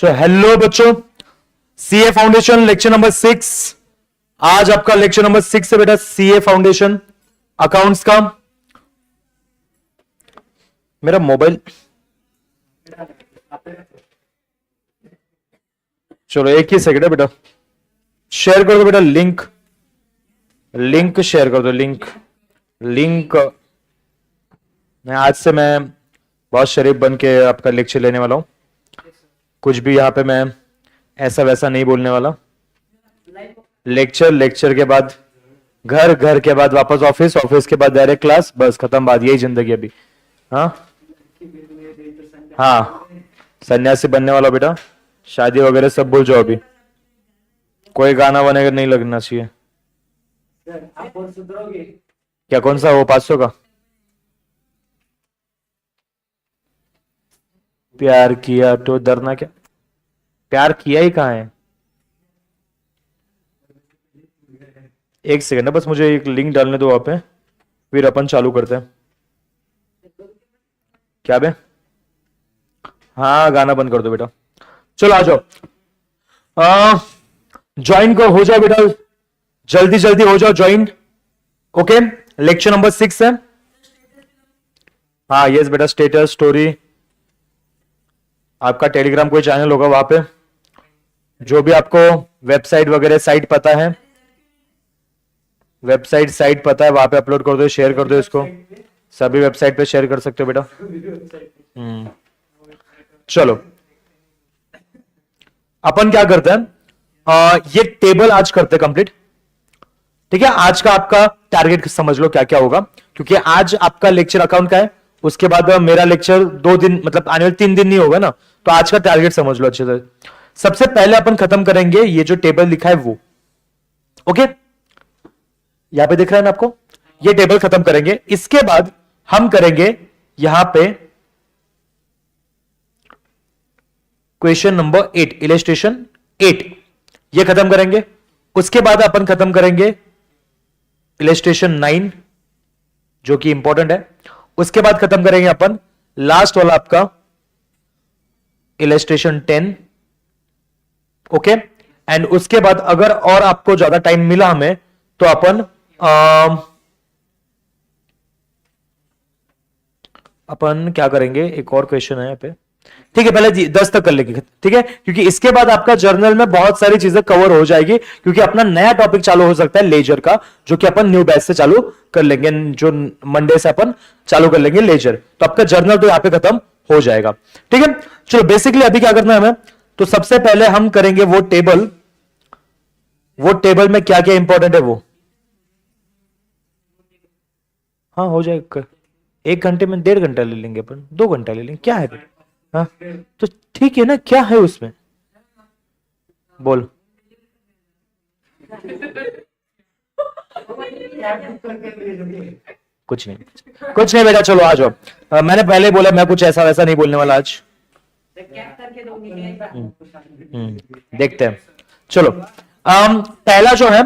Hello बच्चों, CA foundation lecture number 6। आज आपका लेक्चर नंबर 6 है बेटा, सीए फाउंडेशन अकाउंट्स का। मेरा मोबाइल, चलो एक ही सेकंड है बेटा, शेयर कर दो बेटा लिंक, लिंक शेयर कर दो, लिंक। आज से मैं बहुत शरीफ बन के आपका लेक्चर लेने वाला हूं। कुछ भी यहाँ पे मैं ऐसा वैसा नहीं बोलने वाला। लेक्चर के बाद घर के बाद वापस ऑफिस के बाद डायरेक्ट क्लास, बस खत्म बात, यही जिंदगी अभी। हाँ सन्यासी बनने वाला बेटा, शादी वगैरह सब भूल जाओ अभी। कोई गाना बनेगा नहीं लगना चाहिए। क्या कौन सा वो 500 का? प्यार किया तो डरना क्या? प्यार किया ही कहां है? एक सेकंड है बस, मुझे एक लिंक डालने दो वहां पे, फिर अपन चालू करते हैं। क्या बे? हाँ गाना बंद कर दो बेटा। चलो आ जाओ, ज्वाइन को हो जाओ बेटा, जल्दी जल्दी हो जाओ ज्वाइन। ओके, लेक्चर नंबर 6 है। हाँ यस बेटा, स्टेटस स्टोरी, आपका टेलीग्राम कोई चैनल होगा वहां पे, जो भी आपको वेबसाइट वगैरह साइट पता है, वेबसाइट साइट पता है, वहां पे अपलोड कर दो, शेयर कर दो इसको। सभी वेबसाइट पे शेयर कर सकते हो बेटा। चलो अपन क्या करते हैं, ये टेबल आज करते हैं कंप्लीट। ठीक है, आज का आपका टारगेट समझ लो क्या क्या होगा, क्योंकि आज आपका लेक्चर अकाउंट का है। उसके बाद मेरा लेक्चर 2 दिन, मतलब आने वाले 3 दिन नहीं होगा ना, तो आज का टारगेट समझ लो अच्छे से। सबसे पहले अपन खत्म करेंगे ये जो टेबल लिखा है वो। ओके, यहां पे दिख रहा है ना आपको, ये टेबल खत्म करेंगे। इसके बाद हम करेंगे यहां पे क्वेश्चन नंबर 8, इलस्ट्रेशन 8, ये खत्म करेंगे। उसके बाद अपन खत्म करेंगे इलस्ट्रेशन 9, जो कि इंपॉर्टेंट है। उसके बाद खत्म करेंगे अपन लास्ट वाला आपका इलस्ट्रेशन 10। ओके, एंड उसके बाद अगर और आपको ज्यादा टाइम मिला हमें, तो अपन क्या करेंगे, एक और क्वेश्चन है यहाँ पे। ठीक है, पहले 10 तक कर लेंगे, ठीक है, क्योंकि इसके बाद आपका जर्नल में बहुत सारी चीजें कवर हो जाएगी, क्योंकि अपना नया टॉपिक चालू हो सकता है लेजर का, जो कि अपन न्यू बैच से चालू कर लेंगे, जो मंडे से अपन चालू कर लेंगे लेजर। तो आपका जर्नल तो यहां पे खत्म हो जाएगा। ठीक है, चलो बेसिकली अभी क्या करना है हमें, तो सबसे पहले हम करेंगे वो टेबल में क्या क्या इंपॉर्टेंट है वो। हाँ हो जाएगा, 1 घंटे में 1.5 घंटा ले लेंगे अपन, 2 घंटा ले लेंगे, क्या है बेटा? हाँ तो ठीक है ना, क्या है उसमें, बोल। कुछ नहीं बेटा, चलो आ जाओ। मैंने पहले बोला मैं कुछ ऐसा वैसा नहीं बोलने वाला आज। देखते हैं, चलो। पहला जो है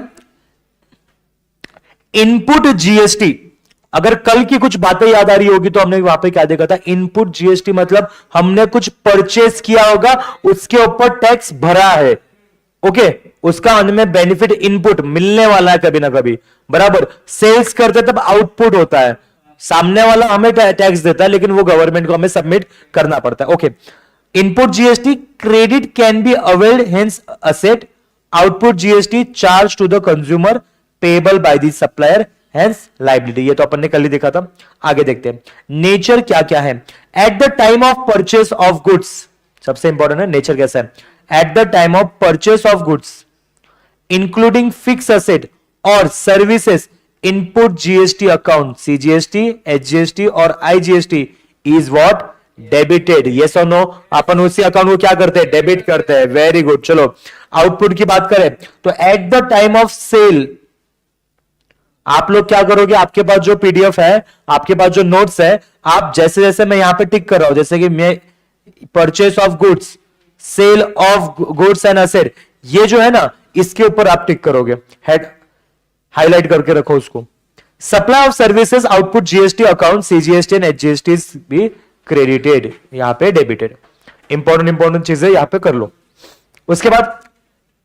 इनपुट जीएसटी। अगर कल की कुछ बातें याद आ रही होगी तो हमने वहां पे क्या देखा था, इनपुट जीएसटी मतलब हमने कुछ परचेस किया होगा, उसके ऊपर टैक्स भरा है। ओके, उसका हमें बेनिफिट इनपुट मिलने वाला है कभी ना कभी, बराबर। सेल्स करते तब आउटपुट होता है, सामने वाला हमें टैक्स देता है, लेकिन वो गवर्नमेंट को हमें सबमिट करना पड़ता है। Okay, input GST credit can be availed hence asset, output GST charge to the consumer payable by the supplier hence liability. ये तो अपन ने कल ही देखा था। आगे देखते हैं नेचर क्या क्या है। At the time of purchase of goods, सबसे इंपॉर्टेंट है नेचर कैसा है। At the time of purchase of goods including fix asset और services, input GST account CGST, HGST और IGST is what, debited. Yes और नो? अपन उसी account को क्या करते हैं, डेबिट करते हैं। Very good. चलो आउटपुट की बात करें तो at the time of sale आप लोग क्या करोगे, आपके पास जो पीडीएफ है, आपके पास जो नोट्स है, आप जैसे जैसे मैं यहां पे टिक कर रहा हूं, जैसे कि मैं purchase of goods, sale of goods and asset, ये जो है ना, इसके ऊपर आप टिक करोगे, हेड हाईलाइट करके रखो उसको। Supply of services, output GST account CGST and HGST भी क्रेडिटेड, यहां पे डेबिटेड। इंपॉर्टेंट चीजें यहां पे कर लो। उसके बाद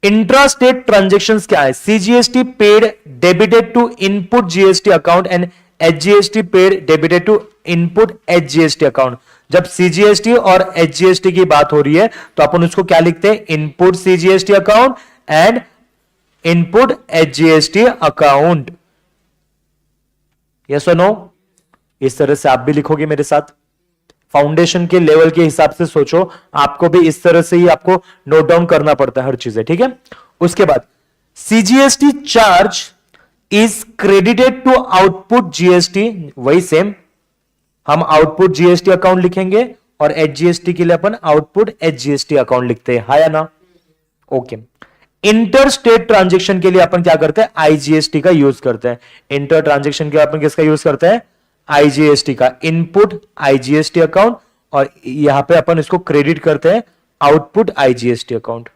इंट्रा स्टेट ट्रांजेक्शन्स क्या है? CGST paid debited to input GST account and HGST paid debited to input HGST account. जब सीजीएसटी और एचजीएसटी की बात हो रही है तो अपन उसको क्या लिखते हैं? Input CGST account and input HGST account. Yes और नो? इस तरह से आप भी लिखोगे मेरे साथ। फाउंडेशन के लेवल के हिसाब से सोचो, आपको भी इस तरह से ही आपको नोट डाउन करना पड़ता है हर चीजें, ठीक है? उसके बाद CGST charge is credited to output GST. वही सेम, हम आउटपुट जीएसटी अकाउंट लिखेंगे और एचजीएसटी के लिए अपन आउटपुट एचजीएसटी अकाउंट लिखते हैं, हा या ना? ओके। इंटर स्टेट ट्रांजेक्शन के लिए अपन क्या करते हैं? आईजीएसटी का यूज करते हैं। इंटर ट्रांजेक्शन के लिए अपन किसका यूज करते हैं? आईजीएसटी का, इनपुट आईजीएसटी अकाउंट, और यहां पे अपन इसको क्रेडिट करते हैं आउटपुट आईजीएसटी अकाउंट।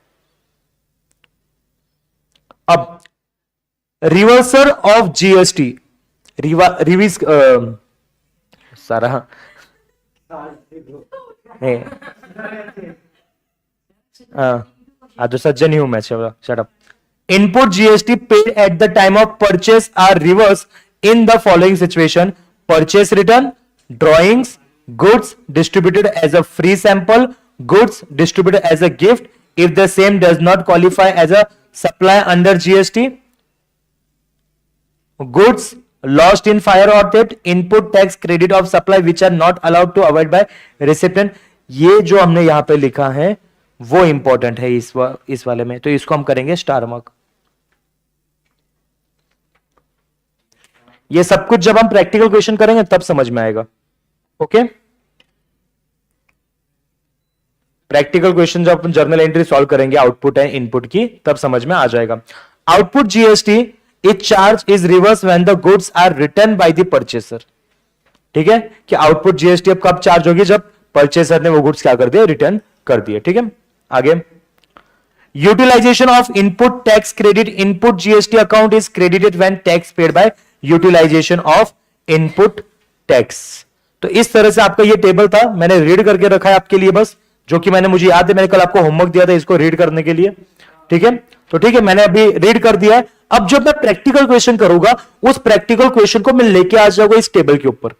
अब रिवर्सल ऑफ जीएसटी, रिवीज सारा तो सज्जन ही हूं मैं, shut up. Input GST paid at the time of purchase are reverse in the following situation: purchase return, drawings, goods distributed as a free sample, goods distributed as a gift if the same does not qualify as a supply under GST, goods lost in fire or theft, input tax credit of supply which are not allowed to avoid by recipient। ये जो हमने यहां पे लिखा है वो important है इस वाले में, तो इसको हम करेंगे स्टार मार्क। ये सब कुछ जब हम प्रैक्टिकल क्वेश्चन करेंगे तब समझ में आएगा। ओके, प्रैक्टिकल क्वेश्चन जब अपन जर्नल एंट्री सॉल्व करेंगे आउटपुट एंड इनपुट की, तब समझ में आ जाएगा। Output GST is charge is reverse when the goods are return by the purchaser. ठीक है, कि आउटपुट जीएसटी अब कब चार्ज होगी? जब परचेसर ने वो गुड्स क्या कर दिए? रिटर्न कर दिए। ठीक है, आगे utilization of input tax credit input GST account is credited when tax paid by utilization of input tax. तो इस तरह से आपका ये टेबल था, मैंने रीड करके रखा है आपके लिए बस, जो कि मैंने मुझे याद है मैंने कल आपको होमवर्क दिया था इसको रीड करने के लिए। ठीक है, तो ठीक है, मैंने अभी रीड कर दिया है। अब जब मैं प्रैक्टिकल क्वेश्चन करूंगा उस प्रैक्टिकल क्वेश्चन को मैं लेके आ जाऊंगा इस टेबल के ऊपर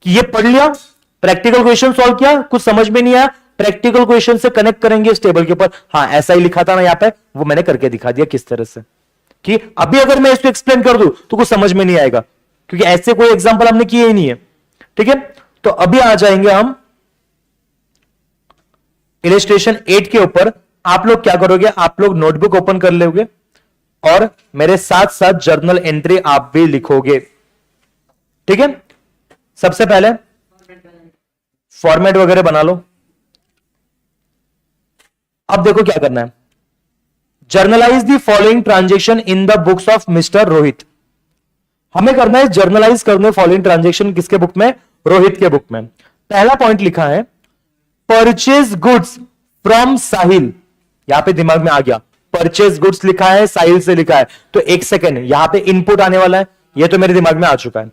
कि ये पढ़ लिया, प्रैक्टिकल क्वेश्चन सॉल्व किया, कुछ समझ में नहीं आया, प्रैक्टिकल क्वेश्चन से कनेक्ट करेंगे इस टेबल के ऊपर। हाँ, ऐसा ही लिखा था ना यहाँ पे, वो मैंने करके दिखा दिया किस तरह से, कि अभी अगर मैं इसको एक्सप्लेन कर दूं तो कुछ समझ में नहीं आएगा, क्योंकि ऐसे कोई एग्जांपल हमने किए ही नहीं है। ठीक है, तो अभी आ जाएंगे हम इलस्ट्रेशन 8 के ऊपर। आप लोग क्या करोगे? आप लोग नोटबुक ओपन कर लोगे और मेरे साथ साथ जर्नल एंट्री आप भी लिखोगे। ठीक है, सबसे पहले फॉर्मेट वगैरह बना लो। अब देखो क्या करना है, generalized the following transaction in the books of mister Rohit. हमें करना है जर्नलाइज करने फॉलोइंग ट्रांजेक्शन किसके बुक में? रोहित के बुक में। पहला पॉइंट लिखा है परचेज गुड्स फ्रॉम साहिल। यहां पे दिमाग में आ गया, परचेज गुड्स लिखा है, साहिल से लिखा है, तो एक सेकेंड यहां पे इनपुट आने वाला है, ये तो मेरे दिमाग में आ चुका है।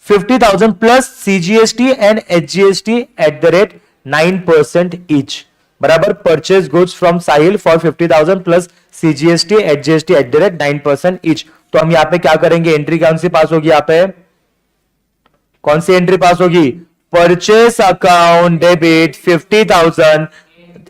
50,000 plus CGST and HGST at the rate 9% each बराबर purchase goods from Sahil for 50,000 plus CGST HGST at the rate 9% each. तो हम यहां पे क्या करेंगे? एंट्री कौन सी पास होगी? यहां पे कौन सी एंट्री पास होगी? Purchase account debit 50,000।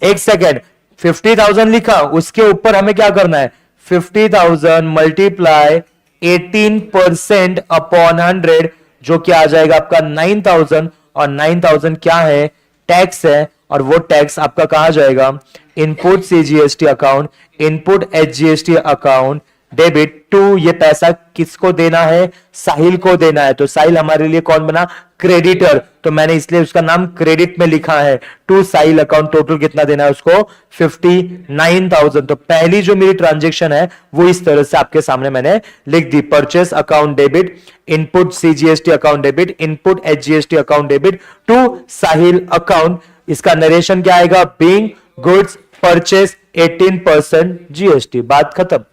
एक सेकेंड, 50,000 लिखा, उसके ऊपर हमें क्या करना है? 50,000 मल्टीप्लाई 18% अपॉन 100, जो क्या आ जाएगा आपका 9,000। और 9,000 क्या है? टैक्स है, और वो टैक्स आपका कहा जाएगा? Input CGST account, input HGST account debit to. ये पैसा किसको देना है? साहिल को देना है। तो साहिल हमारे लिए कौन बना? क्रेडिटर। तो मैंने इसलिए उसका नाम क्रेडिट में लिखा है, टू साहिल अकाउंट। टोटल कितना देना है उसको? 59,000। तो पहली जो मेरी ट्रांजेक्शन है वो इस तरह से आपके सामने मैंने लिख दी, purchase account debit, input CGST account debit, input HGST account debit to Sahil account. इसका नरेशन क्या आएगा? Being goods purchase 18% GST. बात खत्म।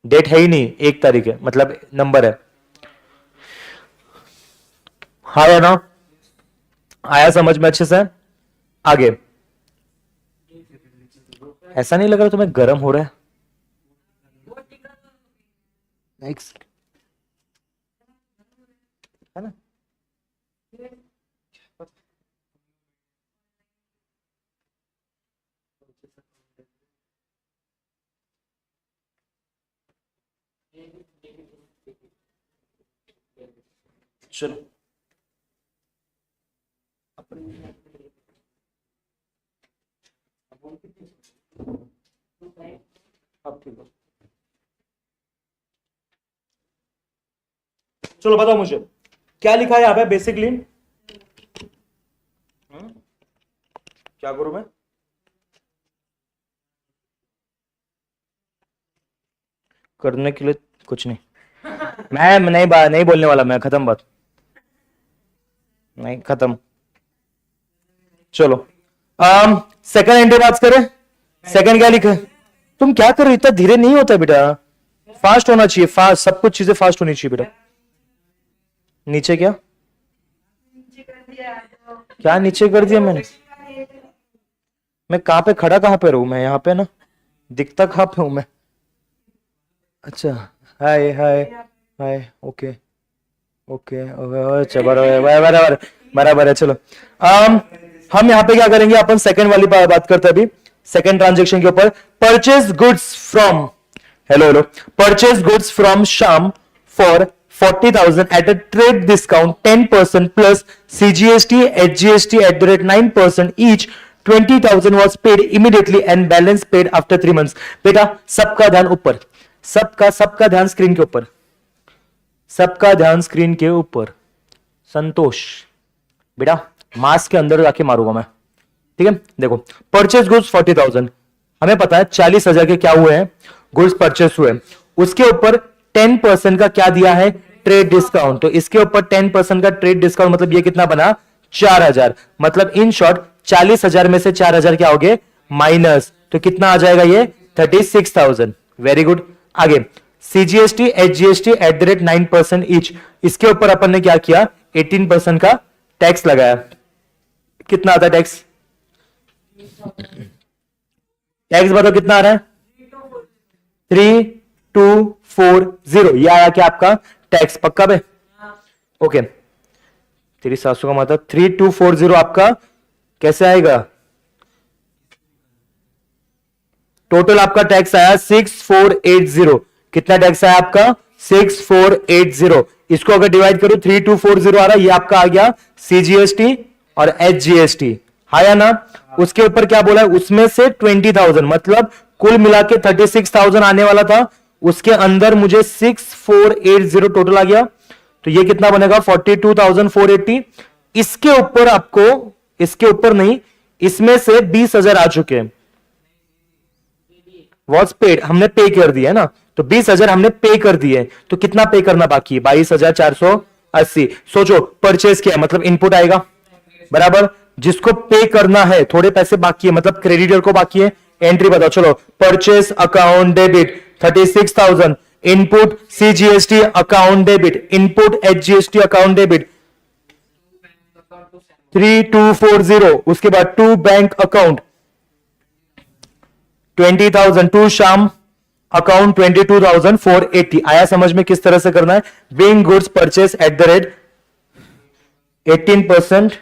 डेट है ही नहीं, 1 तारीख है, मतलब नंबर है। हाँ या ना? आया समझ में अच्छे से? आगे, ऐसा नहीं लग रहा तुम्हें गर्म हो रहा है? नेक्स्ट है ना? चलो अब ठीक हो। चलो बताओ मुझे क्या लिखा है यहां पे बेसिकली? क्या करूं मैं? करने के लिए कुछ नहीं, मैं नहीं बोलने वाला, मैं खत्म बात, नहीं खत्म। चलो सेकंड एंट्री बात करें। सेकंड क्या लिखा है? तुम क्या कर रहे हो? इतना धीरे नहीं होता बेटा, फास्ट होना चाहिए, फास्ट, सब कुछ चीजें फास्ट होनी चाहिए बेटा। नीचे क्या क्या नीचे कर दिया मैंने? मैं कहां पे खड़ा, कहां पे रहूं मैं? यहाँ पे ना, दिखता कहां पे हूं मैं? अच्छा, हाय हाय हाय, ओके ओके, अच्छा बराबर बराबर बराबर है। चलो हम यहाँ पे क्या करेंगे, अपन सेकंड वाली बात करते हैं अभी, सेकंड ट्रांजेक्शन के ऊपर। Purchase goods from, hello hello, purchase goods from Shyam for 40,000 at a trade discount 10% plus CGST, HGST at the rate 9% each. 20,000 was paid immediately and balance paid after 3 months. बेटा सबका ध्यान ऊपर, सबका ध्यान स्क्रीन के ऊपर, सबका ध्यान स्क्रीन के ऊपर। संतोष बेटा मास्क के अंदर जाके मारूंगा मैं, ठीक है? देखो, परचेज गुड्स 40,000, हमें पता है 40,000 के क्या हुए हैं, गुड्स परचेस हुए। उसके ऊपर 10% का क्या दिया है, ट्रेड डिस्काउंट। तो इसके ऊपर 10% का ट्रेड डिस्काउंट, मतलब ये कितना बना, 4,000। मतलब इन शॉर्ट 40,000 में से 4,000 क्या हो गए, माइनस। तो कितना आ जाएगा ये, 36,000। Very good. आगे, CGST HGST at the rate 9% each, इसके ऊपर अपन ने क्या किया, 18% का टैक्स लगाया। कितना आता है टैक्स? टैक्स बताओ कितना आ रहा है? 3240। ये आया क्या आपका टैक्स? पक्का बे? ओके, तेरी सासू का मतलब 3240 आपका कैसे आएगा? टोटल आपका टैक्स आया 6480। कितना टैक्स आया आपका? 6480। इसको अगर डिवाइड करो, 3240 आ रहा है, ये आपका आ गया सीजीएसटी और एचजीएसटी, हाँ या ना? उसके ऊपर क्या बोला है, उसमें से 20,000, मतलब कुल मिला के 36,000 आने वाला था, उसके अंदर मुझे 6480 टोटल आ गया। तो ये कितना बनेगा, 42,480। इसके ऊपर आपको, इसके ऊपर नहीं, इसमें से 20,000 आ चुके हैं, वॉज पेड, हमने पे कर दिया है ना। तो 20,000 हमने पे कर दिए, तो कितना पे करना बाकी है, 22,480। सोचो, परचेज किया मतलब इनपुट आएगा, बराबर। जिसको पे करना है, थोड़े पैसे बाकी है, मतलब क्रेडिटर को बाकी है, एंट्री बताओ। चलो, purchase account debit 36,000, input CGST account debit, input HGST account debit 3240। उसके बाद टू बैंक अकाउंट 20,000, टू शाम अकाउंट 22,480। आया समझ में किस तरह से करना है? Being goods purchase eight the rate 18%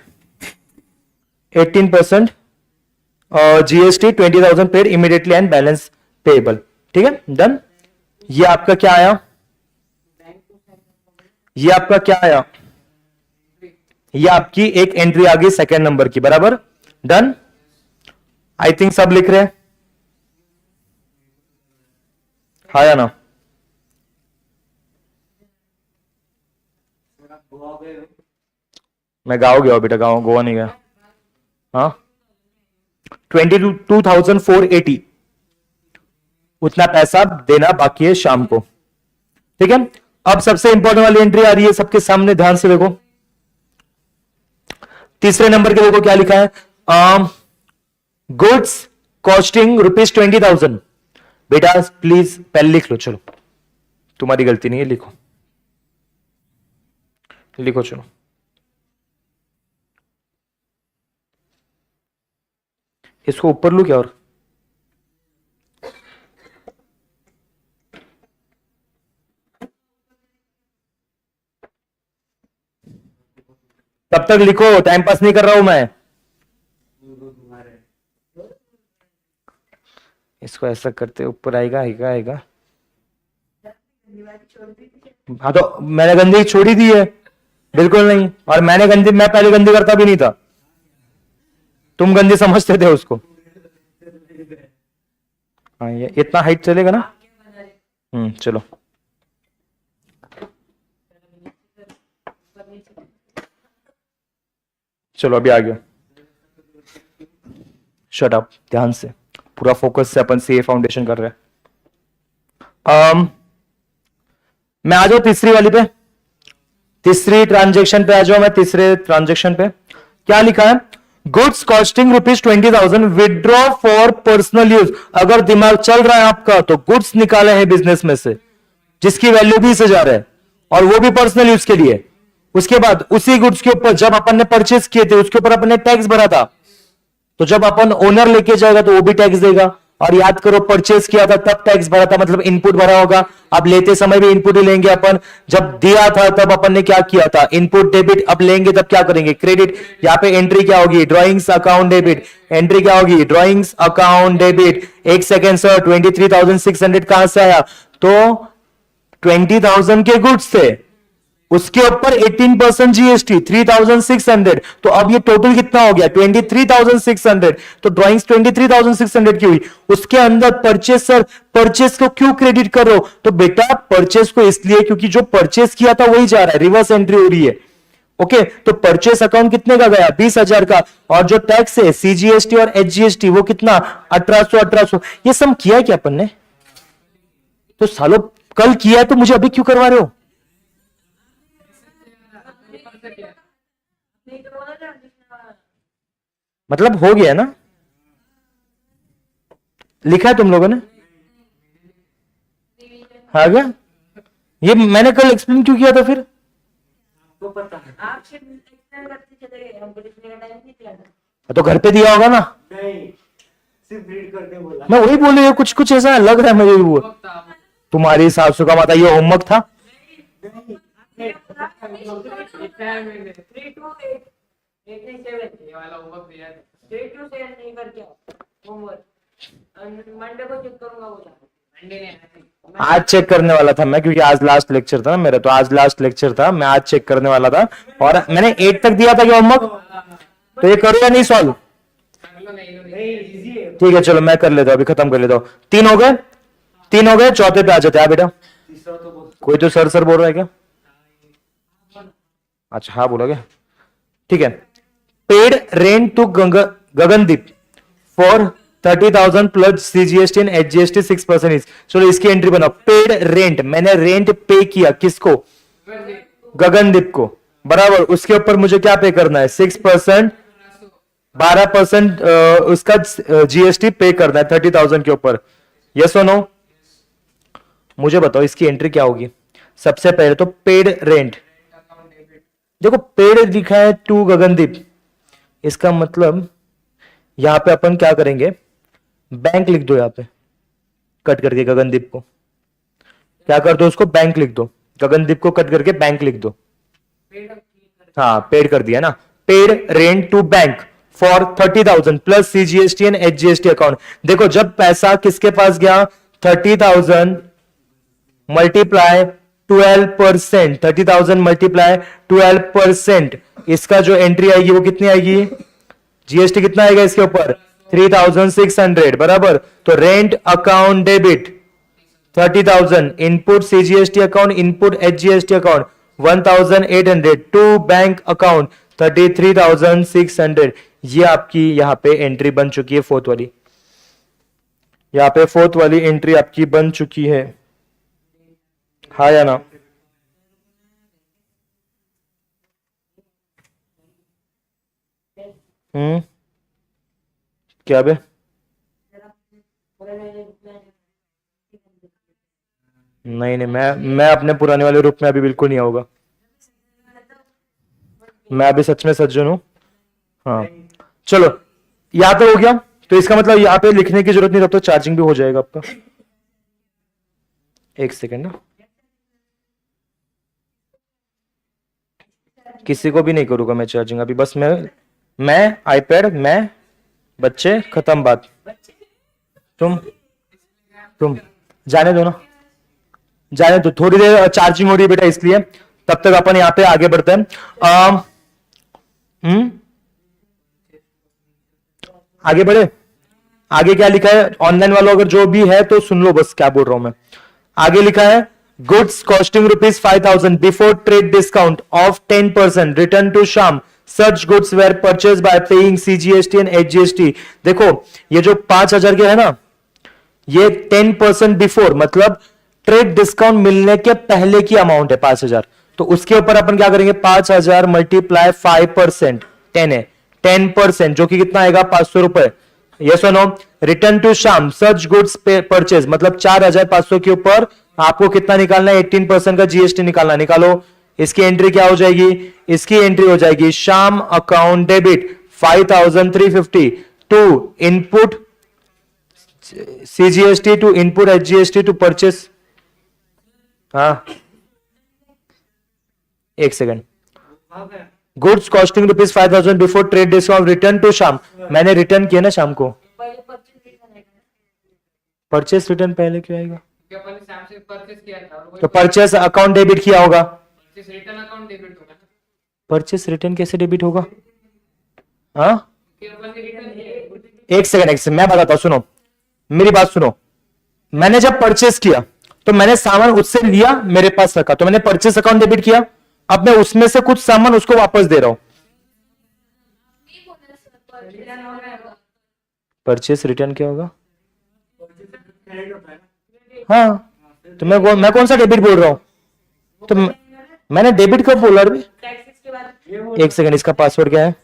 GST 20,000 paid immediately and balance payable. ठीक है, डन। ये आपका क्या आया, ये आपका क्या आया, ये आपकी एक एंट्री आ गई सेकेंड नंबर की, बराबर। डन, आई थिंक सब लिख रहे हैं, हाँ या ना? मैं गाँव गया बेटा, गाँव गोवा नहीं गया। हाँ, 22,480 उतना पैसा देना बाकी है शाम को। ठीक है, अब सबसे इंपॉर्टेंट वाली एंट्री आ रही है सबके सामने, ध्यान से देखो। तीसरे नंबर के देखो क्या लिखा है, गुड्स कॉस्टिंग ₹20,000। बेटा प्लीज पहले लिख लो, चलो तुम्हारी गलती नहीं है, लिखो लिखो चलो। इसको ऊपर लू क्या? और तब तक लिखो, टाइम पास नहीं कर रहा हूं मैं। इसको ऐसा करते ऊपर आएगा आएगा आएगा। हाँ तो मैंने गंदी छोड़ी दी है, बिल्कुल नहीं। और मैं पहले गंदी करता भी नहीं था, तुम गंदी समझते थे उसको। हाँ ये इतना हाइट चलेगा ना? चलो चलो अभी आ गया। शट अप, ध्यान से पूरा फोकस से अपन सीए फाउंडेशन कर रहे हैं। मैं आ जाऊं तीसरी वाली पे, तीसरी ट्रांजेक्शन पे आ जाओ। मैं तीसरे ट्रांजेक्शन पे क्या लिखा है? Goods costing ₹20,000 withdraw for personal use. अगर दिमाग चल रहा है आपका तो गुड्स निकाले हैं बिजनेस में से जिसकी वैल्यू 20,000 है, और वो भी पर्सनल यूज के लिए। उसके बाद उसी गुड्स के ऊपर जब अपन ने परचेस किए थे उसके ऊपर अपन ने टैक्स भरा था, तो जब अपन ओनर लेके जाएगा तो वो भी टैक्स देगा। और याद करो परचेस किया था तब टैक्स भरा था, मतलब इनपुट भरा होगा। अब लेते समय भी इनपुट ही लेंगे अपन। जब दिया था तब अपन ने क्या किया था? Input debit. अब लेंगे तब क्या करेंगे? क्रेडिट। यहां पे एंट्री क्या होगी? Drawings account debit. एंट्री क्या होगी? Drawings account debit. एक सेकेंड सर, 23,600 कहां से आया? तो 20,000 के गुड्स थे, उसके ऊपर 18% जीएसटी 3,600। तो अब ये टोटल कितना हो गया? 23,600। तो ड्राइंग्स 23,600 की हुई। उसके अंदर परचेस, सर परचेस को क्यों क्रेडिट करो? तो बेटा परचेस को इसलिए क्योंकि जो परचेस किया था वही जा रहा है, रिवर्स एंट्री हो रही है। ओके, तो परचेस अकाउंट कितने का गया? 20,000 का। और जो टैक्स है सीजीएसटी और एचजीएसटी वो कितना? 1800। ये सम किया क्या अपन ने? तो सालों कल किया है तो मुझे अभी क्यों करवा रहे हो? मतलब हो गया ना? लिखा है तुम लोगों ने? आ गया? ये मैंने कल एक्सप्लेन क्यों किया था फिर? तो पता है आप एक्सप्लेन करते चले गए, हमको लिखने का टाइम नहीं दिया। तो घर पे दिया होगा ना? नहीं, सिर्फ रीड करके बोला। मैं वही बोल रही हूँ, कुछ कुछ ऐसा लग रहा है मुझे। वो तुम्हारी सासू का माता ये होमवर्क था? आज चेक करने वाला था मैं, क्योंकि आज लास्ट लेक्चर था ना मेरा, तो आज लास्ट लेक्चर था, मैं आज चेक करने वाला था। और मैंने 8 तक दिया था कि होमवर्क, तो ये करो या नहीं सॉल्व? ठीक है चलो मैं कर लेता हूँ, अभी खत्म कर लेता हूँ। 3 हो गए, 3 हो गए, चौथे पे आ जाते हैं बेटा। कोई तो सर सर बोल रहा है क्या? अच्छा हाँ बोला क्या? ठीक है। Paid rent to Gagandeep for 30,000 plus CGST and HGST 6% is. चलो इसकी एंट्री बनाओ। पेड रेंट, मैंने रेंट पे किया किसको? गगनदीप को, बराबर। उसके ऊपर मुझे क्या पे करना है? 6%, 12% उसका जीएसटी पे करना है 30,000 के ऊपर। यस और नो? मुझे बताओ इसकी एंट्री क्या होगी? सबसे पहले तो पेड रेंट, देखो पेड लिखा है टू गगनदीप, इसका मतलब यहां पे अपन क्या करेंगे? बैंक लिख दो यहां पे, कट करके गगनदीप को क्या कर दो? उसको बैंक लिख दो, गगनदीप को कट करके बैंक लिख दो। हाँ पेड कर दिया ना। Paid rent to bank for 30,000 plus CGST and HGST account. देखो जब पैसा किसके पास गया? 30,000 मल्टीप्लाई 12%, 30,000 मल्टीप्लाई 12%, इसका जो एंट्री आएगी वो कितनी आएगी? जीएसटी कितना आएगा इसके ऊपर? 3,600, बराबर। तो rent account debit 30,000, input CGST account, input HGST account 1,800 to bank account 33,600। ये आपकी यहां पे एंट्री बन चुकी है, फोर्थ वाली। यहां पे फोर्थ वाली एंट्री आपकी बन चुकी है, हाँ या ना? क्या बे? नहीं नहीं, मैं अपने पुराने वाले रूप में अभी बिल्कुल नहीं आऊंगा। मैं अभी सच में सज्जन हूं। हाँ चलो, यहां तो हो गया। तो इसका मतलब यहाँ पे लिखने की जरूरत नहीं, तब तो चार्जिंग भी हो जाएगा आपका। एक सेकेंड ना, किसी को भी नहीं करूंगा मैं चार्जिंग अभी, बस मैं आईपैड, मैं बच्चे, खत्म बात। तुम जाने दो ना, जाने दो, थोड़ी देर चार्जिंग हो रही है बेटा, इसलिए तब तक अपन यहाँ पे आगे बढ़ते हैं। आगे बढ़े। आगे क्या लिखा है ऑनलाइन वालों, अगर जो भी है तो सुन लो बस क्या बोल रहा हूं मैं। आगे लिखा है goods costing ₹5,000 before trade discount of 10% return to Sham, such goods were purchase by paying CGST and HGST। देखो ये जो 5,000 के है ना, ये 10% बिफोर मतलब ट्रेड डिस्काउंट मिलने के पहले की अमाउंट है 5,000। तो उसके ऊपर अपन क्या करेंगे, 5,000 मल्टीप्लाई 5%, 10 है, 10% जो कि कितना आएगा, 500 रुपए। यस और no. Return to Sham, such goods purchase मतलब 4,500 के ऊपर आपको कितना निकालना है, 18% का GST निकालना। निकालो। इसकी एंट्री क्या हो जाएगी, इसकी एंट्री हो जाएगी Sham account debit 5,350 to input CGST to input HGST to purchase. हाँ एक second. Goods costing ₹5,000 before trade discount return to Sham, मैंने रिटर्न किया ना शाम को। परचेस रिटर्न पहले क्यों आएगा, तो परचेस अकाउंट डेबिट किया होगा, परचेस रिटर्न कैसे डेबिट होगा। हाँ एक सेकंड मैं बताता हूं, सुनो मेरी बात सुनो। मैंने जब परचेस किया तो मैंने सामान उससे लिया, मेरे पास रखा, तो मैंने परचेस अकाउंट डेबिट किया। अब मैं उसमें से कुछ सामान उसको वापस दे रहा हूं, परचेस रिटर्न क्या होगा। हाँ तो मैं कौन सा डेबिट बोल रहा हूं, तो मैंने डेबिट कब बोला अभी। एक सेकंड, इसका पासवर्ड क्या है।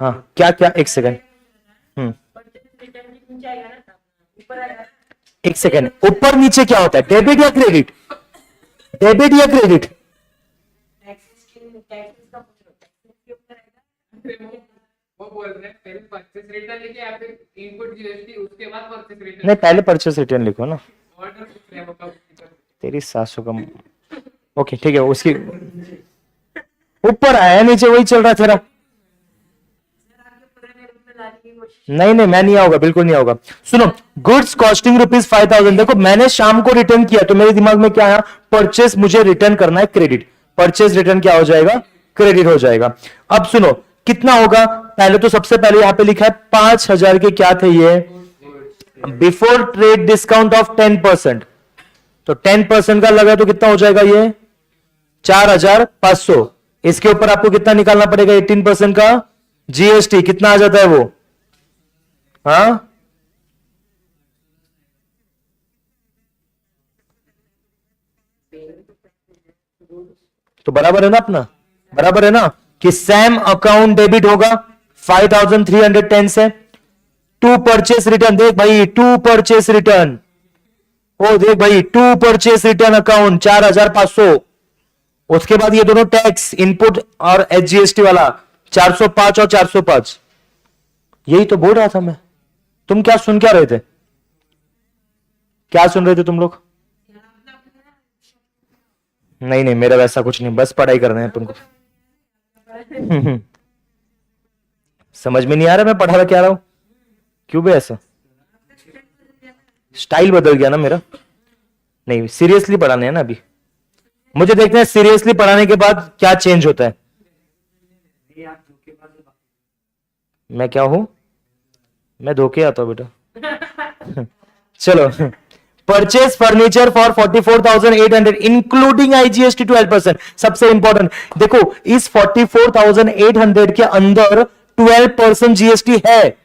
हाँ क्या क्या, एक सेकंड। एक सेकंड, ऊपर नीचे क्या होता है, डेबिट या क्रेडिट, डेबिट या क्रेडिट। वो बोल रहे हैं पहले परचेस रिटर्न लिखे या फिर इनपुट GST उसके बाद परचेस रिटर्न। नहीं पहले परचेस रिटर्न लिखो ना, तेरी सासू का। ओके ठीक है, उसकी ऊपर आया नीचे वही चल रहा है तेरा। नहीं मैं नहीं आऊंगा, बिल्कुल नहीं आऊंगा। सुनो, गुड्स कॉस्टिंग ₹5,000, देखो मैंने शाम को रिटर्न किया तो मेरे दिमाग में क्या आया, परचेस मुझे रिटर्न करना है क्रेडिट, परचेस रिटर्न क्या हो जाएगा, क्रेडिट हो जाएगा। अब सुनो कितना होगा, पहले तो सबसे पहले यहां पे लिखा है 5,000 के क्या थे ये, बिफोर ट्रेड डिस्काउंट ऑफ 10%, तो 10% का लगा तो कितना हो जाएगा ये 4,500। इसके ऊपर आपको कितना निकालना पड़ेगा, 18% का GST, कितना आ जाता है वो। हाँ तो बराबर है ना अपना, बराबर है ना कि सैम अकाउंट डेबिट होगा 5,310 से, टू परचेस रिटर्न, देख भाई टू परचेस रिटर्न, ओ देख भाई टू परचेस रिटर्न अकाउंट 4,500। उसके बाद ये दोनों टैक्स इनपुट और HGST वाला 405 और 405। यही तो बोल रहा था मैं, तुम क्या सुन क्या रहे थे, क्या सुन रहे थे तुम लोग। नहीं मेरा वैसा कुछ नहीं, बस पढ़ाई कर रहे हैं तुमको। समझ में नहीं आ रहा मैं पढ़ा क्या रहा हूं, क्यों बे ऐसा, स्टाइल बदल गया ना मेरा। नहीं सीरियसली पढ़ाने है ना अभी, मुझे देखना है सीरियसली पढ़ाने के बाद क्या चेंज होता है। मैं क्या हूं, मैं धोखे आता हूं बेटा। चलो, purchase furniture for 44,800 including IGST 12%। सबसे इंपॉर्टेंट देखो, इस 44,800 के अंदर 12% GST है,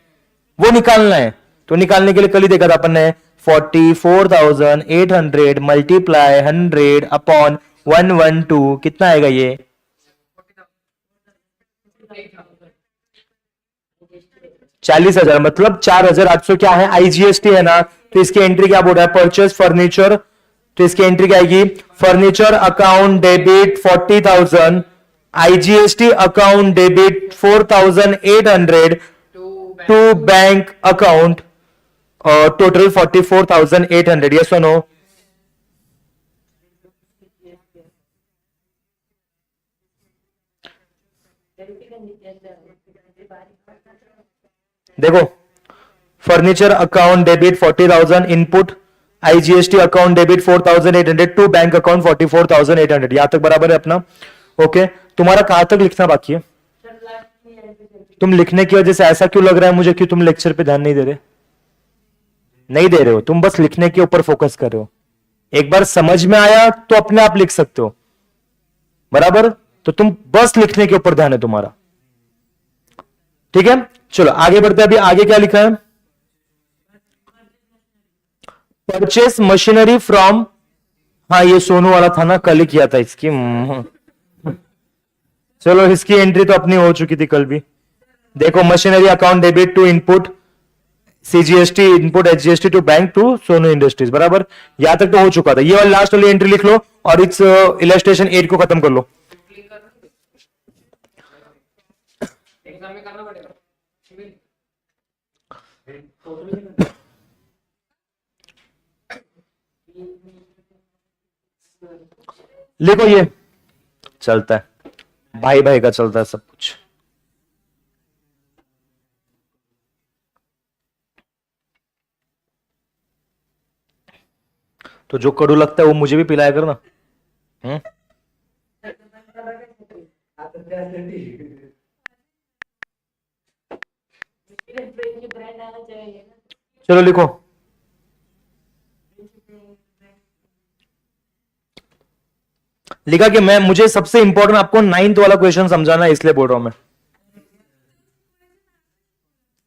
वो निकालना है। तो निकालने के लिए कल ही देखा था अपन ने, 44,800 मल्टीप्लाई 100 अपॉन 112 कितना आएगा ये, 40,000, मतलब 4,800 क्या है, IGST है ना। तो इसकी एंट्री क्या बोल रहा है, परचेस फर्नीचर, तो इसकी एंट्री क्या आएगी, furniture account debit 40,000 IGST account debit 4,800 to bank account, total 44,800. Yes or no? देखो, furniture account debit 40,000 input, IGST account debit 4,800 to bank account 44,800. यहां तक बराबर है अपना? ओके. तुम्हारा कहां तक लिखना बाकी है? तुम लिखने की वजह से ऐसा क्यों लग रहा है मुझे कि तुम लेक्चर पे ध्यान नहीं दे रहे? नहीं दे रहे हो, तुम बस लिखने के ऊपर फोकस कर रहे हो. एक बार समझ में आया तो अपने आप लिख सकते हो, बराबर? तो तुम बस लिखने के ऊपर ध्यान है तुम्हारा. ठीक है, चलो आगे बढ़ते हैं. अभी आगे क्या लिखा है? परचेस मशीनरी फ्रॉम, हाँ ये सोनू वाला था ना, कल ही किया था इसकी. चलो इसकी एंट्री तो अपनी हो चुकी थी कल भी. देखो, machinery account debit to input CGST input HGST to bank to Sonu industries, बराबर? यहां तक तो हो चुका था. ये वाली लास्ट वाली एंट्री लिख लो और इस इलस्ट्रेशन 8 को खत्म कर लो. लिखो, ये चलता है, भाई भाई का चलता है सब कुछ. तो जो कड़ू लगता है वो मुझे भी पिलाया कर ना. चलो लिखो. लिखा कि मैं, मुझे सबसे इंपॉर्टेंट आपको 9th वाला क्वेश्चन समझाना है, इसलिए बोल रहा हूं मैं.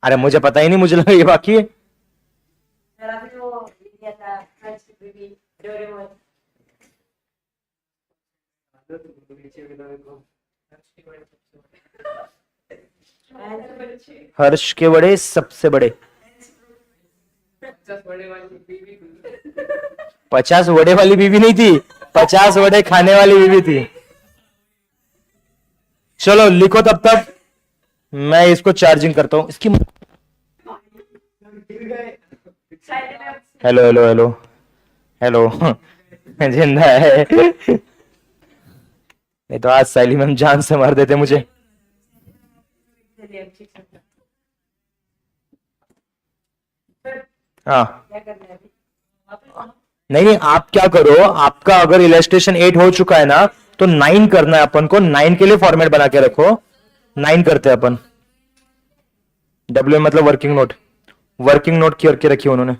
अरे मुझे पता ही नहीं, मुझे लगा ये बाकी है. हर्ष के बड़े सबसे बड़े, 50 वड़े वाली बीवी नहीं थी, 50 वड़े खाने वाली बीवी थी. चलो लिखो, तब तक मैं इसको चार्जिंग करता हूं. इसकी हेलो हेलो हेलो हेलो. जिंदा है? नहीं तो आज साइली मैम जान से मार देते मुझे. हाँ, नहीं नहीं, आप क्या करो, आपका अगर इलस्ट्रेशन 8 हो चुका है ना, तो 9 करना है अपन को. 9 के लिए फॉर्मेट बना के रखो. 9 करते हैं अपन. WM मतलब वर्किंग नोट. वर्किंग नोट करके रखी उन्होंने.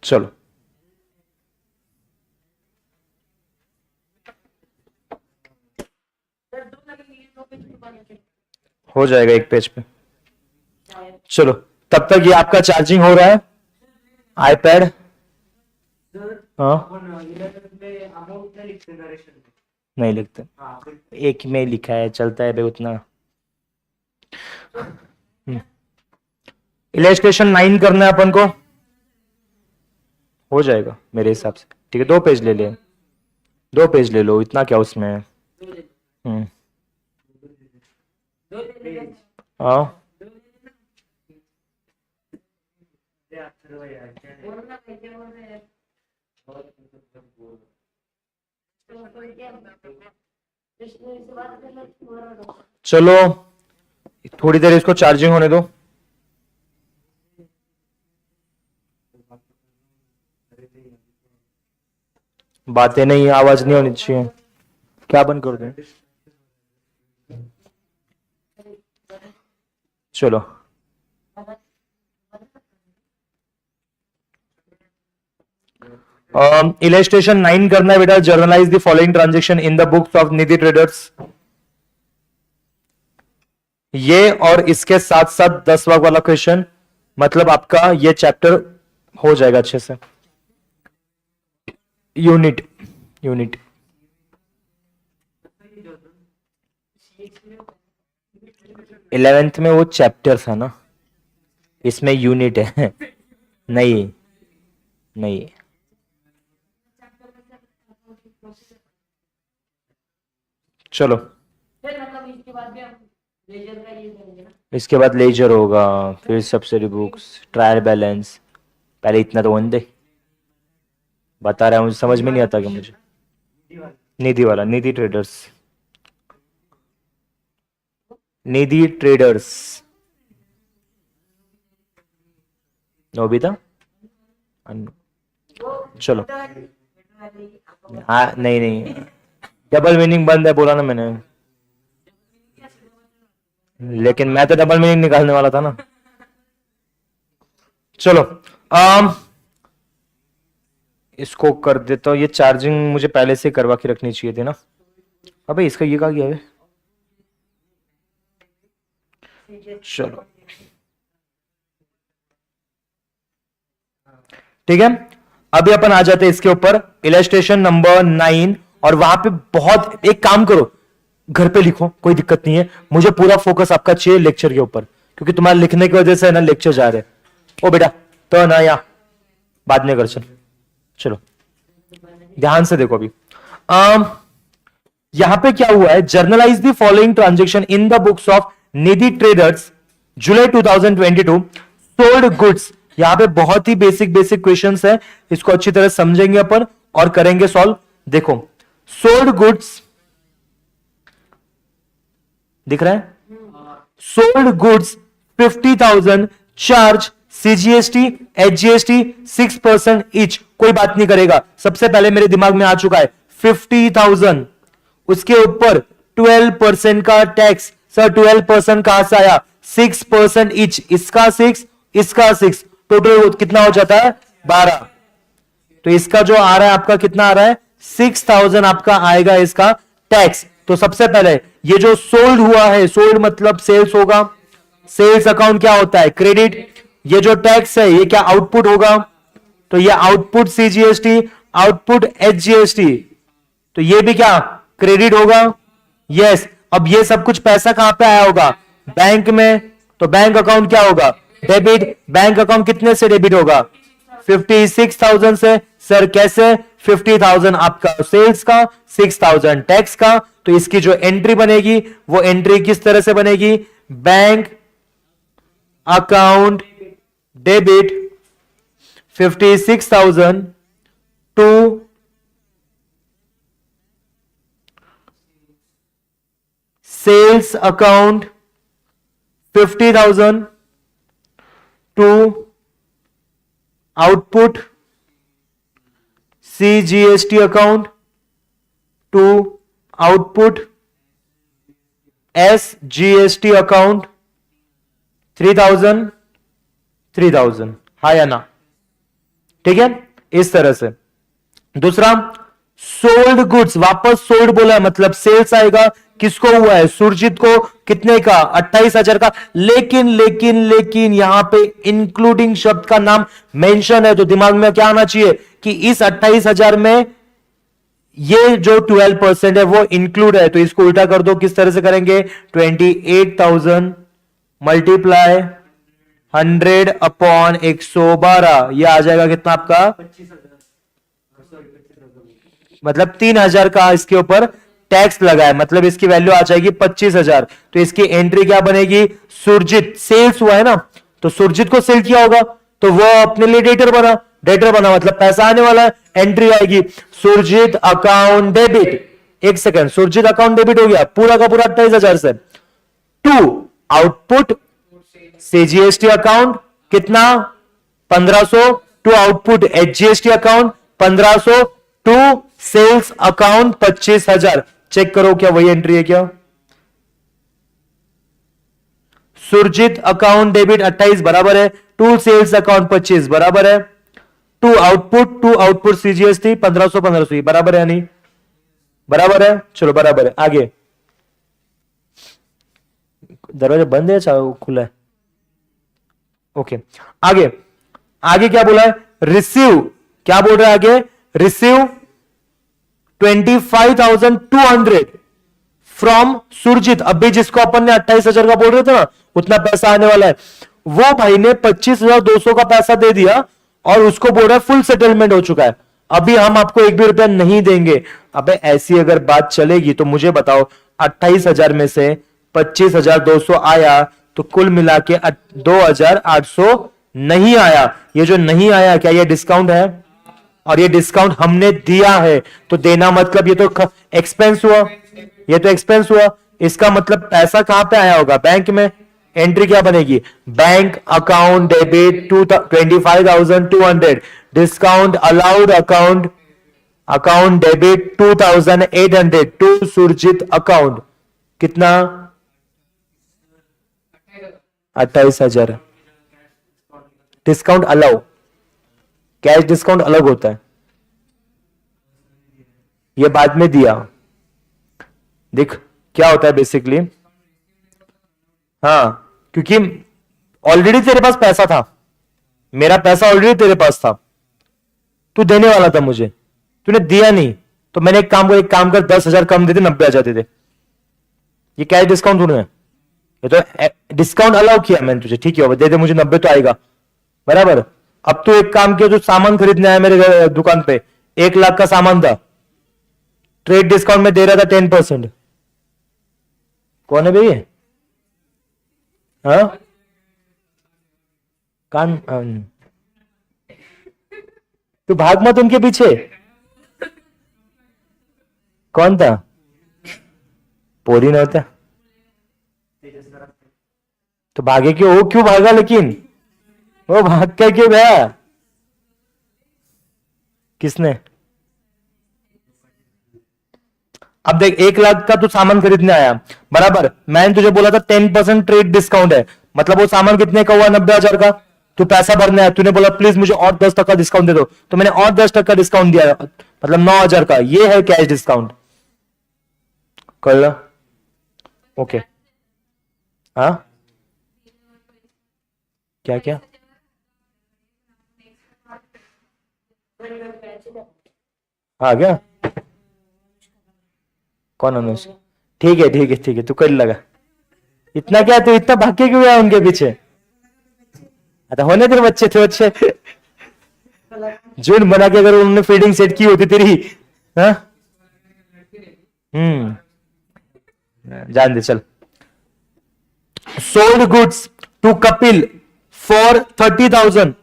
चलो हो जाएगा एक पेज पे. चलो तब तक ये आपका चार्जिंग हो रहा है आईपैड. हाँ नहीं लिखते, एक में लिखा है, चलता है बे उतना. इलस्ट्रेशन 9 करना है अपन को. हो जाएगा मेरे हिसाब से. ठीक है, 2 पेज ले ले, 2 पेज ले लो, इतना क्या उसमें है. हाँ चलो थोड़ी देर इसको चार्जिंग होने दो. बातें नहीं, आवाज नहीं होनी चाहिए. क्या बंद कर दें? चलो इलस्ट्रेशन 9 करना है बेटा. Generalized the following transaction in the books of Nidhi traders. ये और इसके साथ साथ 10वां वाला क्वेश्चन, मतलब आपका ये चैप्टर हो जाएगा अच्छे से. यूनिट 11th में वो चैप्टर था ना, इसमें यूनिट है. नहीं नहीं, चलो फिर मतलब इसके बाद भी हम लेजर का ये करेंगे ना। इसके बाद लेजर होगा, फिर सब्सिडी बुक्स, ट्रायल बैलेंस। पहले इतना तो होने दे, बता रहा हूँ, समझ में नहीं आता कि मुझे। निधि वाला, निधि ट्रेडर्स, निधि ट्रेडर्स, नोबिता। चलो हाँ, नहीं नहीं, डबल मीनिंग बंद है बोला ना मैंने, लेकिन मैं तो डबल मीनिंग निकालने वाला था ना। चलो इसको कर देता हूँ, ये चार्जिंग मुझे पहले से करवा के रखनी चाहिए थी ना। अबे इसका ये कहा गया है। चलो ठीक है, अभी अपन आ जाते हैं इसके ऊपर, इलस्ट्रेशन नंबर 9। और वहां पे बहुत, एक काम करो, घर पे लिखो, कोई दिक्कत नहीं है, मुझे पूरा फोकस आपका चाहिए लेक्चर के ऊपर, क्योंकि तुम्हारे लिखने की वजह से है ना लेक्चर जा रहे हैं। ओ बेटा तो ना, या बाद में कर चलो ध्यान से देखो अभी। यहां पे क्या हुआ है, generalized the following transaction in the books of Nidhi traders July 2022, sold goods. यहां पे बहुत ही बेसिक बेसिक क्वेश्चंस है, इसको अच्छी तरह समझेंगे अपन और करेंगे सॉल्व। देखो सोल्ड गुड्स दिख रहा है, sold goods 50,000, charge CGST HGST 6% each. कोई बात नहीं करेगा, सबसे पहले मेरे दिमाग में आ चुका है 50,000, उसके ऊपर 12% का टैक्स। सर 12% कहां से आया, 6% ईच, इसका 6 इसका 6, टोटल कितना हो जाता है 12। तो इसका जो आ रहा है आपका कितना आ रहा है 6,000 आपका आएगा इसका टैक्स। तो सबसे पहले ये जो सोल्ड हुआ है, सोल्ड मतलब सेल्स होगा, सेल्स अकाउंट क्या होता है क्रेडिट, ये जो टैक्स है ये क्या आउटपुट होगा, तो ये आउटपुट सीजीएसटी, आउटपुट एचजीएसटी, तो ये भी क्या क्रेडिट होगा। यस, अब ये सब कुछ पैसा कहां पे आया होगा, बैंक में, तो बैंक अकाउंट क्या होगा डेबिट। बैंक अकाउंट कितने से डेबिट होगा 56,000 से। सर कैसे, 50,000 आपका सेल्स का, 6,000 टैक्स का, तो इसकी जो एंट्री बनेगी वो एंट्री किस तरह से बनेगी, bank account debit 56,000 to sales account 50,000 to output CGST account to output SGST account 3,000 हाँ या ना, ठीक है इस तरह से। दूसरा सोल्ड गुड्स, वापस सोल्ड बोला है मतलब सेल्स आएगा, किसको हुआ है सुरजीत को, कितने का 28,000 का। लेकिन लेकिन लेकिन यहां पे इंक्लूडिंग शब्द का नाम मेंशन है, तो दिमाग में क्या आना चाहिए कि इस 28,000 में ये जो 12% है वो इंक्लूड है, तो इसको उल्टा कर दो, किस तरह से करेंगे 28,000 मल्टीप्लाई 100 अपॉन 112, ये आ जाएगा कितना आपका 25,000, मतलब 3,000 का इसके ऊपर टैक्स लगा है, मतलब इसकी वैल्यू आ जाएगी 25,000। तो इसकी एंट्री क्या बनेगी, सुरजीत सेल्स हुआ है ना, तो सुरजीत को सेल किया होगा तो वो अपने लिए डेटर बना, डेटर बना मतलब पैसा आने वाला है, एंट्री आएगी सुरजीत अकाउंट डेबिट। एक सेकंड, सुरजीत अकाउंट डेबिट हो गया पूरा का पूरा 28,000 से, टू आउटपुट सीजीएसटी अकाउंट कितना 1,500, to output HGST account 1,500, to sales account 25,000। Check करो क्या वही एंट्री है क्या, सुरजीत अकाउंट डेबिट 28 बराबर है, टू सेल्स अकाउंट 25 बराबर है, टू आउटपुट सीजीएसटी 1,500 बराबर है नहीं, बराबर है, चलो बराबर है। आगे दरवाजा बंद है चाहे खुला है, ओके आगे, आगे क्या बोला है रिसीव, क्या बोल रहा है आगे रिसीव 25,200 फ्रॉम सुरजीत। अभी जिसको अपन ने 28,000 का बोल रहे थे ना उतना पैसा आने वाला है, वो भाई ने 25,200 का पैसा दे दिया और उसको बोल रहा है फुल सेटलमेंट हो चुका है, अभी हम आपको एक भी रुपया नहीं देंगे। अबे ऐसी अगर बात चलेगी तो मुझे बताओ 28,000 में से 25,200 आया तो कुल मिला के 2,800 नहीं आया। ये जो नहीं आया क्या ये डिस्काउंट है? और ये डिस्काउंट हमने दिया है तो देना मतलब ये तो एक्सपेंस हुआ, ये तो एक्सपेंस हुआ। इसका मतलब पैसा कहां पे आया होगा? बैंक में। एंट्री क्या बनेगी? Bank account debit 25,200 discount allowed account debit 2,800 to Surjeet account. कितना? 28,000। डिस्काउंट अलाउ, कैश डिस्काउंट अलग होता है, ये बाद में दिया। देख क्या होता है बेसिकली, हाँ क्योंकि ऑलरेडी तेरे पास पैसा था, मेरा पैसा ऑलरेडी तेरे पास था, तू देने वाला था मुझे, तूने दिया नहीं तो मैंने एक काम कर 10,000 कम दे दे, 90,000 दे दे। ये कैश डिस्काउंट थोड़ा है, ये तो डिस्काउंट अलाउ किया मैंने तुझे, ठीक है दे दे मुझे 90 तो आएगा बराबर। अब तो एक काम किया, जो सामान खरीदने आया मेरे दुकान पे 1 लाख का सामान था, ट्रेड डिस्काउंट में दे रहा था 10%। कौन है भैया? हाँ कान, तू भाग मत उनके पीछे। कौन था? पोरी नव्हता तो भागे क्यों? वो क्यों भागा? लेकिन वो भाग के क्यों गया? किसने? अब देख 1 लाख का तू सामान खरीदने आया बराबर, मैंने तुझे बोला था 10% ट्रेड डिस्काउंट है, मतलब वो सामान कितने का हुआ? 90,000 का। तू पैसा भरने आया, तूने बोला प्लीज मुझे और 10% डिस्काउंट दे दो, तो मैंने और 10% डिस्काउंट दिया, मतलब 9,000 का। ये है कैश डिस्काउंट। कर लो ओके। हाँ क्या क्या? आ गया कौन अनुष्का? ठीक है ठीक है ठीक है, तू कर लगा। इतना क्या, तू इतना भाग के क्यों गया उनके पीछे? अच्छा होने तेरे बच्चे थे बच्चे जून बना के अगर उन्होंने फीडिंग सेट की होती तेरी, हाँ जान दे चल। Sold goods to Kapil for 30,000,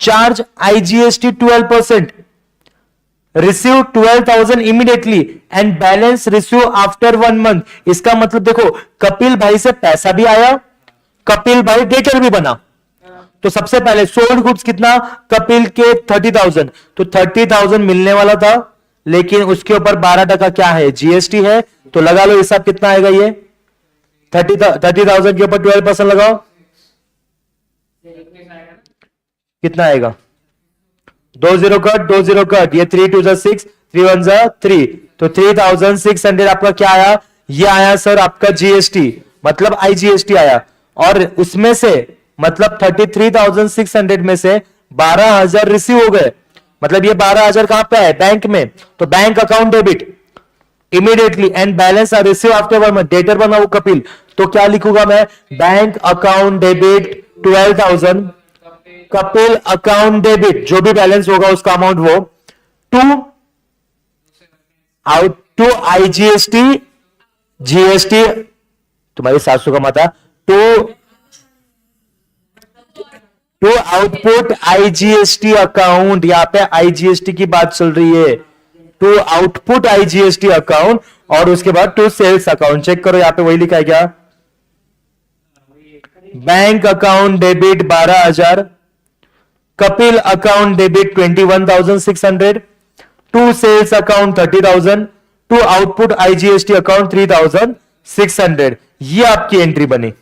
charge IGST 12%, receive 12,000 immediately and balance receive after 1 month. इसका मतलब देखो कपिल भाई से पैसा भी आया, कपिल भाई डेटर भी बना। तो सबसे पहले सोल्ड गुड्स कितना? कपिल के 30,000, तो 30,000 मिलने वाला था, लेकिन उसके ऊपर 12% क्या है? GST है। तो लगा लो हिसाब कितना आएगा ये 30,000 के ऊपर 12% लगाओ, कितना आएगा? 20 कट 20 कट, ये 3 2 6, 3 1 3, तो 3,600 आपका क्या आया? ये आया सर आपका GST, मतलब IGST आया। और उसमें से मतलब 33,600 में से 12,000 रिसीव हो गए, मतलब ये 12,000 कहां पे है? बैंक में। तो bank account debit immediately and balance are receive after 1 month. Debtor बना वो कपिल, तो क्या लिखूंगा मैं? Bank account debit 12,000, Kapil account debit जो भी बैलेंस होगा उसका अमाउंट वो टू IGST GST, तुम्हारी सासू का माता, टू आउटपुट IGST अकाउंट। यहां पे IGST की बात चल रही है, टू आउटपुट IGST अकाउंट, और उसके बाद टू सेल्स अकाउंट। चेक करो यहां पे वही लिखा है क्या? Bank account debit 12,000, Kapil account debit 21,600, to sales account 30,000, to output IGST account 3,600। ये आपकी एंट्री बनी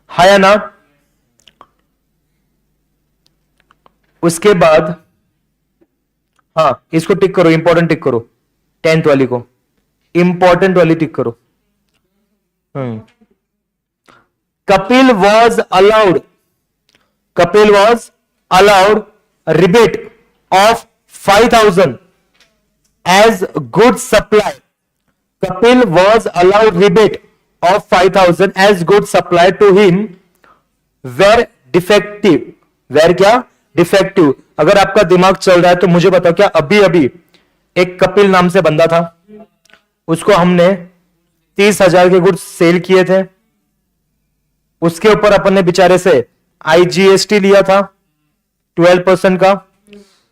है या ना? उसके बाद हाँ इसको टिक करो, इंपॉर्टेंट टिक करो, 10th वाली को इंपॉर्टेंट वाली टिक करो। Kapil was allowed rebate of 5,000 as good supply. Kapil was allowed rebate of 5,000 as good supply to him were defective. Were क्या? डिफेक्टिव। अगर आपका दिमाग चल रहा है तो मुझे बताओ, क्या अभी अभी एक कपिल नाम से बंदा था, उसको हमने 30,000 के गुड्स सेल किए थे, उसके ऊपर अपन ने बेचारे से आईजीएसटी लिया था 12% का,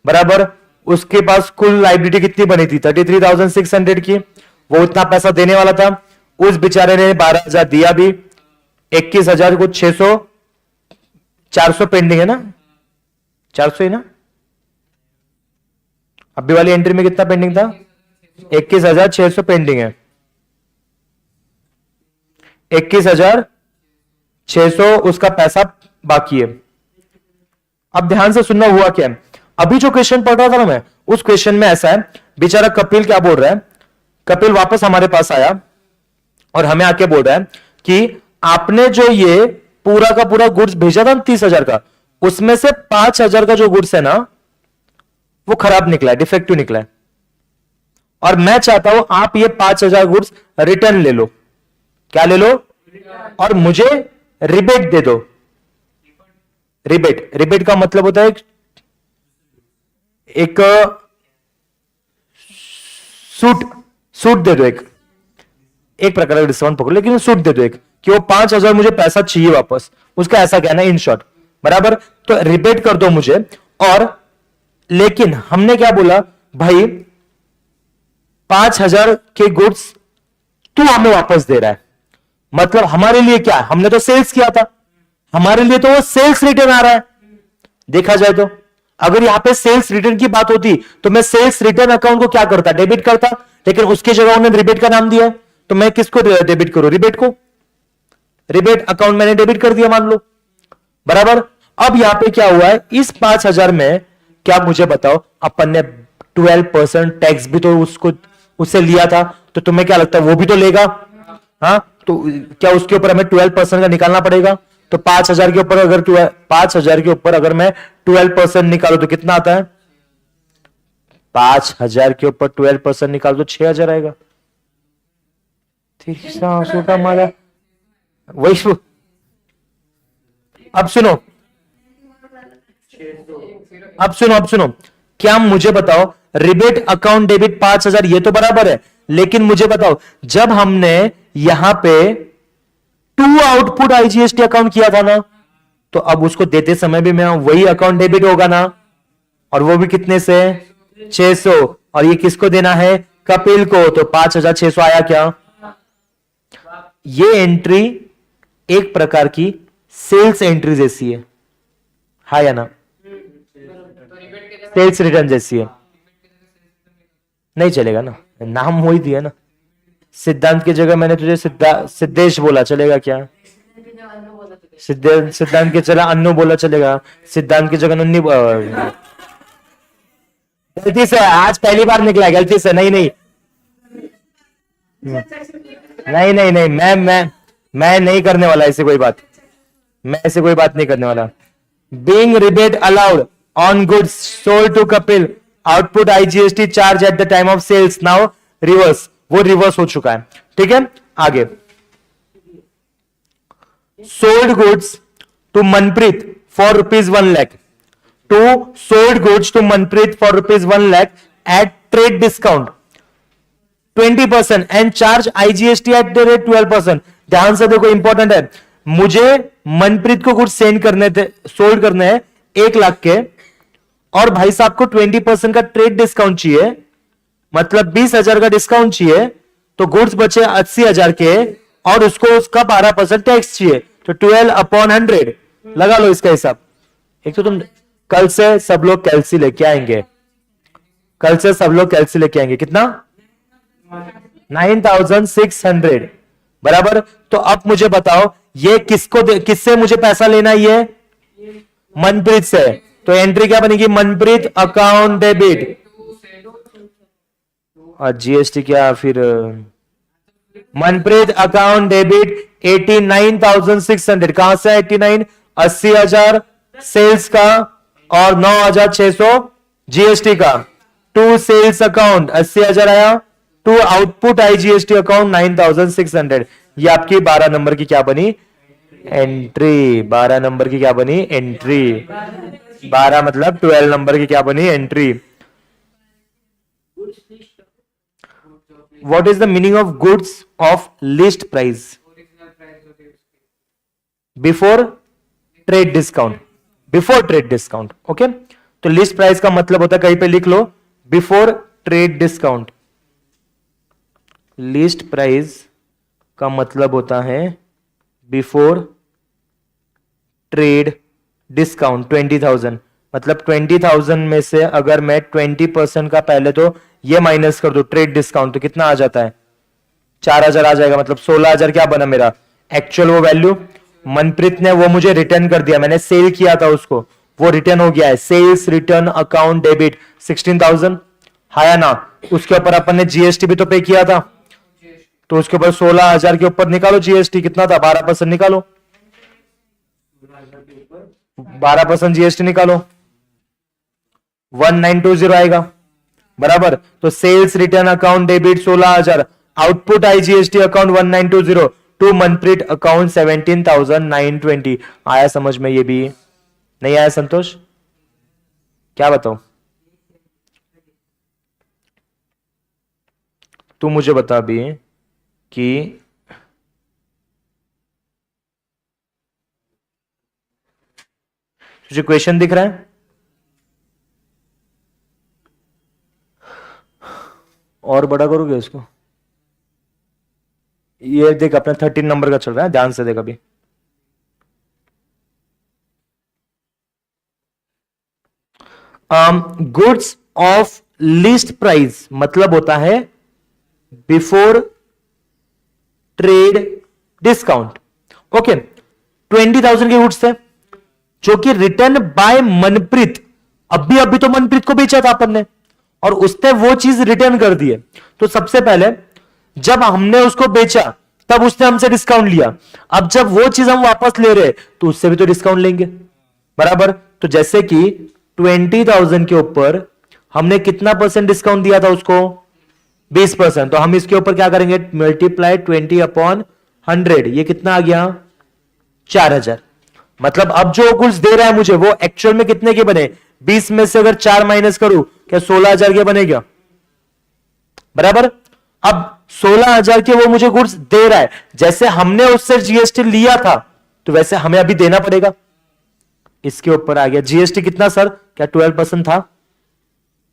बराबर। उसके पास कुल लाइबिलिटी कितनी बनी थी 33,600 की, वो उतना पैसा देने वाला था, उस बेचारे ने 12,000 दिया भी, 21,000 कुछ 600 400 पेंडिंग है ना, 400 ही ना, अभी वाली एंट्री में कितना पेंडिंग था 21,600 पेंडिंग है, 21,600 उसका पैसा बाकी है। अब ध्यान से सुनना हुआ क्या है, अभी जो क्वेश्चन पढ़ रहा था ना मैं, उस क्वेश्चन में ऐसा है, बेचारा कपिल क्या बोल रहा है, कपिल वापस हमारे पास आया और हमें आके बोल रहा है कि आपने जो ये पूरा का पूरा गुड्स भेजा था 30,000 का, उसमें से 5,000 का जो गुड्स है ना वो खराब निकला है, डिफेक्टिव निकला है, और मैं चाहता हूं आप ये 5,000 गुड्स रिटर्न ले लो। क्या ले लो? और मुझे रिबेट दे दो। रिबेट का मतलब होता है एक सूट दे दो, एक प्रकार का डिस्काउंट पकड़ो, लेकिन सूट दे दो एक, कि वो 5,000 मुझे पैसा चाहिए वापस, उसका ऐसा कहना है इन शॉर्ट, बराबर। तो रिबेट कर दो मुझे। और लेकिन हमने क्या बोला, भाई 5,000 के गुड्स तू हमें वापस दे रहा है, मतलब हमारे लिए क्या है, हमने तो सेल्स किया था, हमारे लिए तो वो सेल्स रिटर्न आ रहा है। देखा जाए तो अगर यहां पे सेल्स रिटर्न की बात होती तो मैं सेल्स रिटर्न अकाउंट को क्या करता, डेबिट करता, लेकिन उसकी जगह उन्होंने रिबेट का नाम दिया है, तो मैं किसको डेबिट करूं, रिबेट को। रिबेट अकाउंट मैंने डेबिट कर दिया मान लो, बराबर। अब यहां पे क्या हुआ है, इस 5,000 में क्या मुझे बताओ, अपन ने 12% टैक्स भी तो उससे लिया था, तो तुम्हें क्या लगता है वो भी तो लेगा? हाँ, तो क्या उसके ऊपर हमें 12% का निकालना पड़ेगा? तो 5,000 के ऊपर अगर 5,000 के ऊपर अगर मैं 12% निकालू तो कितना आता है? 5,000 के ऊपर 12% निकाल तो 6,000 आएगा। छोटा मारा वही। अब सुनो, अब सुनो, क्या मुझे बताओ, रिबेट अकाउंट डेबिट 5,000 ये तो बराबर है, लेकिन मुझे बताओ जब हमने यहां पे टू आउटपुट आईजीएसटी अकाउंट किया था ना, तो अब उसको देते समय भी मैं वही अकाउंट डेबिट होगा ना, और वो भी कितने से 600, और ये किसको देना है, कपिल को, तो 5,600 आया क्या? ये एंट्री एक प्रकार की सेल्स एंट्री जैसी है, हाँ या ना? सेल्स रिटर्न जैसी है, नहीं चलेगा ना, नाम वही दिया ना। सिद्धांत की जगह मैंने तुझे सिद्धेश बोला, चलेगा क्या? सिद्धांत की जगह अन्नू बोला, चलेगा? सिद्धांत की जगह नन्नी, गलती से, आज पहली बार निकला, गलती से, नहीं नहीं नहीं नहीं नहीं, मैं नहीं करने वाला ऐसी कोई बात, मैं ऐसी कोई बात नहीं करने वाला। Being rebate allowed on goods sold to Kapil, output IGST charge at the time of sales, now reverse, वो रिवर्स हो चुका है, ठीक है। आगे, sold goods to Manpreet for ₹1 lakh, to sold goods to Manpreet for ₹1 lakh at trade discount 20% and charge IGST at the rate 12%। ध्यान से देखो, इंपॉर्टेंट है, मुझे मनप्रीत को गुड्स सेंड करने थे, सोल्ड करने हैं 1 लाख के, और भाई साहब को 20% का ट्रेड डिस्काउंट चाहिए, मतलब 20,000 का डिस्काउंट चाहिए, तो गुड्स बचे 80,000 के, और उसको उसका 12% टैक्स चाहिए, तो 12/100 लगा लो इसका हिसाब। एक तो तुम कल से सब लोग कैलसी लेके आएंगे, कल से सब लोग कैलसी लेके आएंगे, कितना? 9,600, बराबर। तो अब मुझे बताओ ये किससे मुझे पैसा लेना है? ये मनप्रीत से, तो एंट्री क्या बनेगी? मनप्रीत अकाउंट डेबिट, और जीएसटी क्या फिर? मनप्रीत अकाउंट डेबिट 89,600, कहां से 89? 80,000 सेल्स का और 9,600 जीएसटी का, टू सेल्स अकाउंट 80,000 आया, टू आउटपुट आईजीएसटी अकाउंट 9,600। ये आपकी 12 नंबर की क्या बनी? एंट्री। 12 नंबर की क्या बनी? एंट्री। 12 मतलब 12 नंबर की क्या बनी? Entry. What is the meaning of goods of list price before trade discount, before trade discount. Okay, तो लिस्ट प्राइस का मतलब होता है, कहीं पे लिख लो, before trade discount. List price का मतलब होता है बिफोर ट्रेड डिस्काउंट 20,000, मतलब 20,000 में से अगर मैं 20% का पहले तो ये माइनस कर दू ट्रेड डिस्काउंट, तो कितना आ जाता है, 4,000 आ जाएगा। मतलब 16,000 क्या बना मेरा एक्चुअल वो वैल्यू। मनप्रीत ने वो मुझे रिटर्न कर दिया, मैंने सेल किया था उसको, वो रिटर्न हो गया है, सेल्स रिटर्न अकाउंट डेबिट 16,000 है ना। उसके ऊपर अपन ने जीएसटी भी तो पे किया था, तो उसके ऊपर 16,000 के ऊपर निकालो जीएसटी, कितना था, 12% निकालो, 12% जीएसटी निकालो, 1920 आएगा बराबर। तो sales return account debit 16,000, output IGST account 1920, to Manpreet account 17,920। आया समझ में? ये भी नहीं आया संतोष? क्या बताओ, तू मुझे बता अभी कि तुझे क्वेश्चन दिख रहा है? और बड़ा करोगे इसको? ये देख अपना 13 नंबर का चल रहा है, ध्यान से देख अभी। गुड्स ऑफ लिस्ट प्राइस मतलब होता है बिफोर ट्रेड डिस्काउंट। ओके, 20,000 के गुड्स थे जो कि रिटर्न बाय मनप्रीत, अभी तो मनप्रीत को बेचा था अपन ने, और उसने वो चीज रिटर्न कर दी है। तो सबसे पहले जब हमने उसको बेचा तब उसने हमसे डिस्काउंट लिया, अब जब वो चीज हम वापस ले रहे तो उससे भी तो डिस्काउंट लेंगे बराबर। तो जैसे कि 20,000 के ऊपर हमने कितना परसेंट डिस्काउंट दिया था उसको, 20%, तो हम इसके ऊपर क्या करेंगे, मल्टीप्लाई 20/100, ये कितना आ गया, 4,000। मतलब अब जो गुड्स दे रहा है मुझे वो एक्चुअल में कितने के बने, 20 में से अगर 4 माइनस करूं क्या 16,000 के बनेगा बराबर। अब 16,000 के वो मुझे गुड्स दे रहा है, जैसे हमने उससे जीएसटी लिया था तो वैसे हमें अभी देना पड़ेगा। इसके ऊपर आ गया जीएसटी कितना सर, क्या 12% था,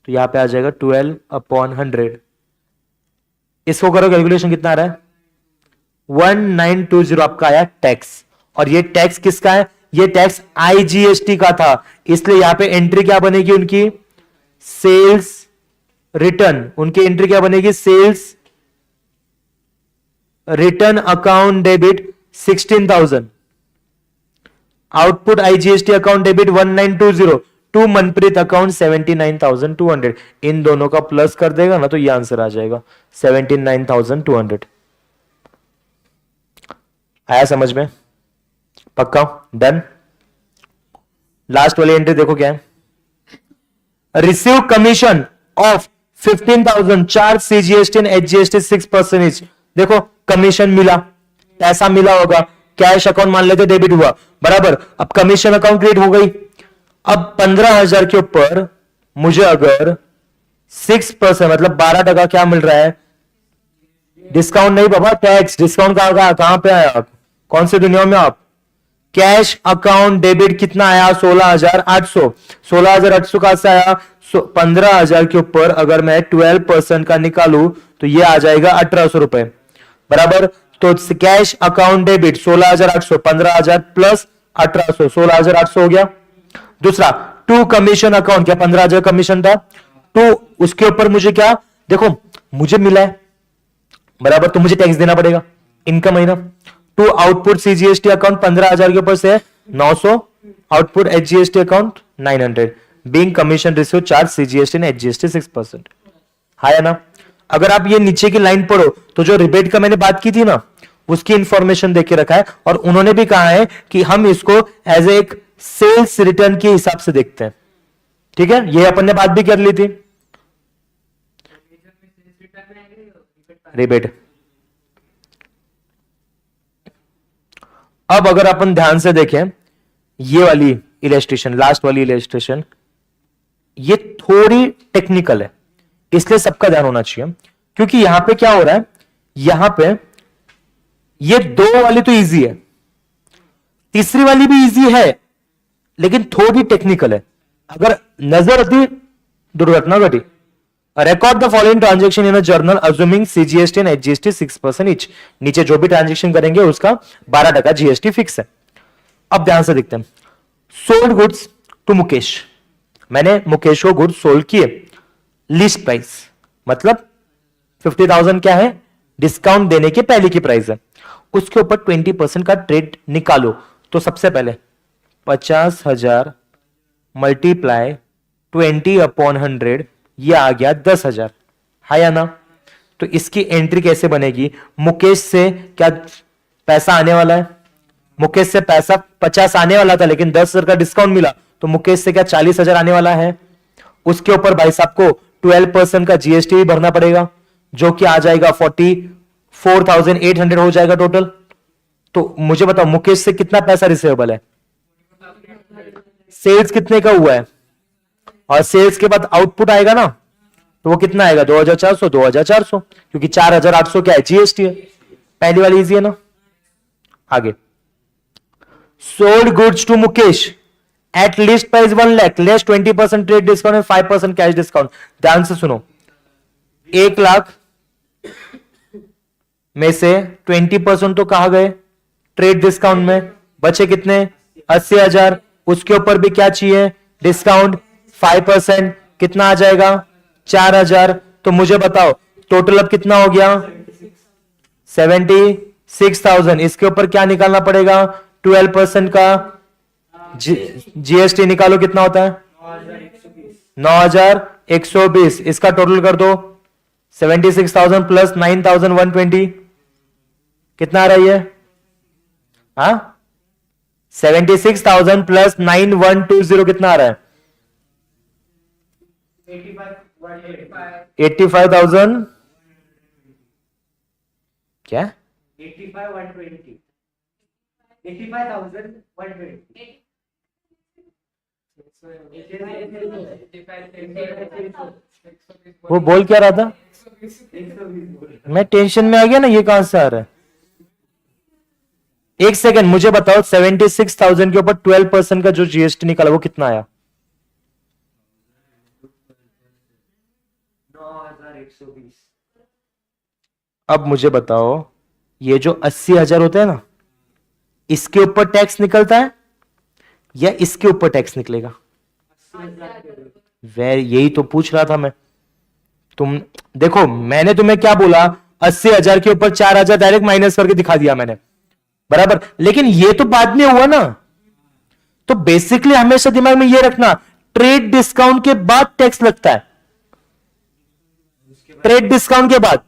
तो यहां पे आ जाएगा 12/100। इसको करो कैलकुलेशन, कितना आ रहा है, 1920 आपका आया टैक्स। और ये टैक्स किसका है, ये टैक्स आईजीएसटी का था, इसलिए यहां पे एंट्री क्या बनेगी उनकी, सेल्स रिटर्न, उनकी एंट्री क्या बनेगी, sales return account debit 16,000, output IGST account debit 1920, to Manpreet account 79,200। इन दोनों का प्लस कर देगा ना तो ये आंसर आ जाएगा 79,200। आया समझ में? पक्का? डन। लास्ट वाली एंट्री देखो क्या है, receive commission of 15,000, charge CGST and HGST 6%। देखो कमीशन मिला, पैसा मिला होगा, कैश अकाउंट मान लेते डेबिट हुआ बराबर। अब कमीशन अकाउंट क्रिएट हो गई। अब 15,000 के ऊपर मुझे अगर 6% मतलब 12% क्या मिल रहा है, डिस्काउंट नहीं बाबा, टैक्स। डिस्काउंट कहां पे आया आप, कौन सी दुनिया में आप, कैश अकाउंट डेबिट कितना आया, 16,800। 16,800 कहां से आया, 15,000 के ऊपर अगर मैं 12% का निकालू तो ये आ जाएगा 1,800 रुपए बराबर। तो कैश अकाउंट डेबिट 16,800, 15,000 प्लस 1,800, 16,800 हो गया। दूसरा टू कमीशन अकाउंट, क्या 15,000 कमीशन था, तो उसके ऊपर मुझे क्या, देखो मुझे मिला है बराबर, तो मुझे टैक्स देना पड़ेगा, इनकम है ना। टू आउटपुट सीजीएसटी अकाउंट 15,000 के ऊपर से 900, output HGST account 900, being commission receive charge CGST and HGST 6%। है ना। अगर आप ये नीचे की लाइन पढ़ो तो जो रिबेट का मैंने बात की थी ना, उसकी इंफॉर्मेशन देके रखा है, और उन्होंने भी कहा है कि हम इसको एज एक सेल्स रिटर्न के हिसाब से देखते हैं। ठीक है, ये अपन ने बात भी कर ली थी। रिबेट अब अगर अपन ध्यान से देखें ये वाली इलस्ट्रेशन, लास्ट वाली इलस्ट्रेशन, ये थोड़ी टेक्निकल है, इसलिए सबका ध्यान होना चाहिए। क्योंकि यहां पे क्या हो रहा है, यहां पे ये दो वाली तो इजी है, तीसरी वाली भी इजी है, लेकिन थोड़ी टेक्निकल है। अगर नजर आती दुर्घटना घटी। Record the following transaction in a journal assuming CGST and HGST 6% etch. नीचे जो भी ट्रांजेक्शन करेंगे उसका 12% जीएसटी फिक्स है। अब ध्यान से देखते हैं। सोल्ड गुड्स टू मुकेश, मैंने मुकेश को गुड्स सोल्ड किए, लिस्ट प्राइस मतलब 50,000 क्या है, डिस्काउंट देने के पहले की प्राइस है, उसके ऊपर 20% का ट्रेड निकालो। तो सबसे पहले 50,000 मल्टीप्लाई 20/100, ये आ गया 10,000, है या ना। तो इसकी एंट्री कैसे बनेगी, मुकेश से क्या पैसा आने वाला है, मुकेश से पैसा 50 आने वाला था लेकिन 10,000 का डिस्काउंट मिला, तो मुकेश से क्या 40,000 आने वाला है। उसके ऊपर भाई साहब को 12% का जीएसटी भी भरना पड़ेगा, जो कि आ जाएगा 44,800 हो जाएगा टोटल। तो मुझे बताओ मुकेश से कितना पैसा रिसीवेबल है, सेल्स कितने का हुआ है, और सेल्स के बाद आउटपुट आएगा ना, तो वो कितना आएगा 2,400 क्योंकि 4,800 क्या है, जीएसटी है। पहली वाली इजी है ना। आगे, sold goods to Mukesh at list price 1 lakh less 20% trade discount and 5% cash discount. ध्यान से सुनो, 1 लाख में से 20% तो कहा गए ट्रेड डिस्काउंट में, बचे कितने 80,000, उसके ऊपर भी क्या चाहिए डिस्काउंट 5%, कितना आ जाएगा 4,000। तो मुझे बताओ टोटल अब कितना हो गया 76,000। इसके ऊपर क्या निकालना पड़ेगा 12% का जीएसटी निकालो, कितना होता है 9,120। इसका टोटल कर दो 76,000 प्लस 9,120, कितना आ रही है, हाँ 76,000 प्लस 9,120 कितना आ रहा है 85,000 क्या 85,120 वो बोल क्या रहा था, मैं टेंशन में आ गया ना, ये कहां से आ रहा है। एक सेकंड मुझे बताओ 76,000 के ऊपर 12% का जो जीएसटी निकाला वो कितना आया 9,120। अब मुझे बताओ ये जो 80,000 होता है ना, इसके ऊपर टैक्स निकलता है या इसके ऊपर टैक्स निकलेगा, यही तो पूछ रहा था मैं। तुम देखो मैंने तुम्हें क्या बोला, 80,000 के ऊपर 4,000 डायरेक्ट माइनस करके दिखा दिया मैंने, बराबर, लेकिन ये तो बाद में हुआ ना। तो बेसिकली हमेशा दिमाग में ये रखना, ट्रेड डिस्काउंट के बाद टैक्स लगता है, ट्रेड डिस्काउंट के बाद,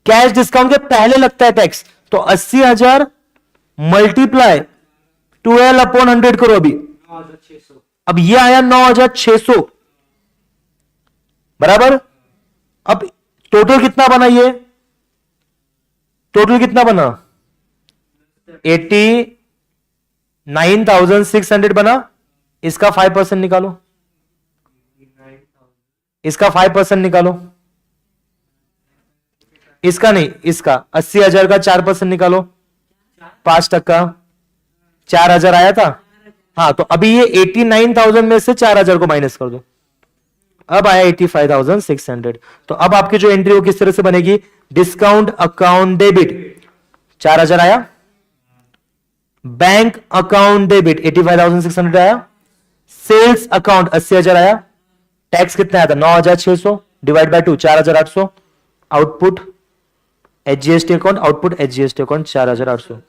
कैश डिस्काउंट के पहले लगता है टैक्स। तो 80,000 मल्टीप्लाई 12/100 करो अभी, 9,600। अब ये आया 9,600, बराबर। अब टोटल कितना बना, ये टोटल कितना बना 89,600 बना। इसका 5% निकालो, इसका 5% निकालो, इसका नहीं, इसका 80,000 का 4% निकालो, 5%, 4,000 आया था। हाँ तो अभी ये 89,000 में से 4,000 को माइनस कर दो, अब आया 85,600। तो अब आपकी जो एंट्री हो किस तरह से बनेगी, डिस्काउंट अकाउंट डेबिट 4,000 आया, बैंक अकाउंट डेबिट 85,600 आया, सेल्स अकाउंट 80,000 आया, टैक्स कितना आया था 9,600 divide by 2 4,800, output HGST account, output HGST account 4,800।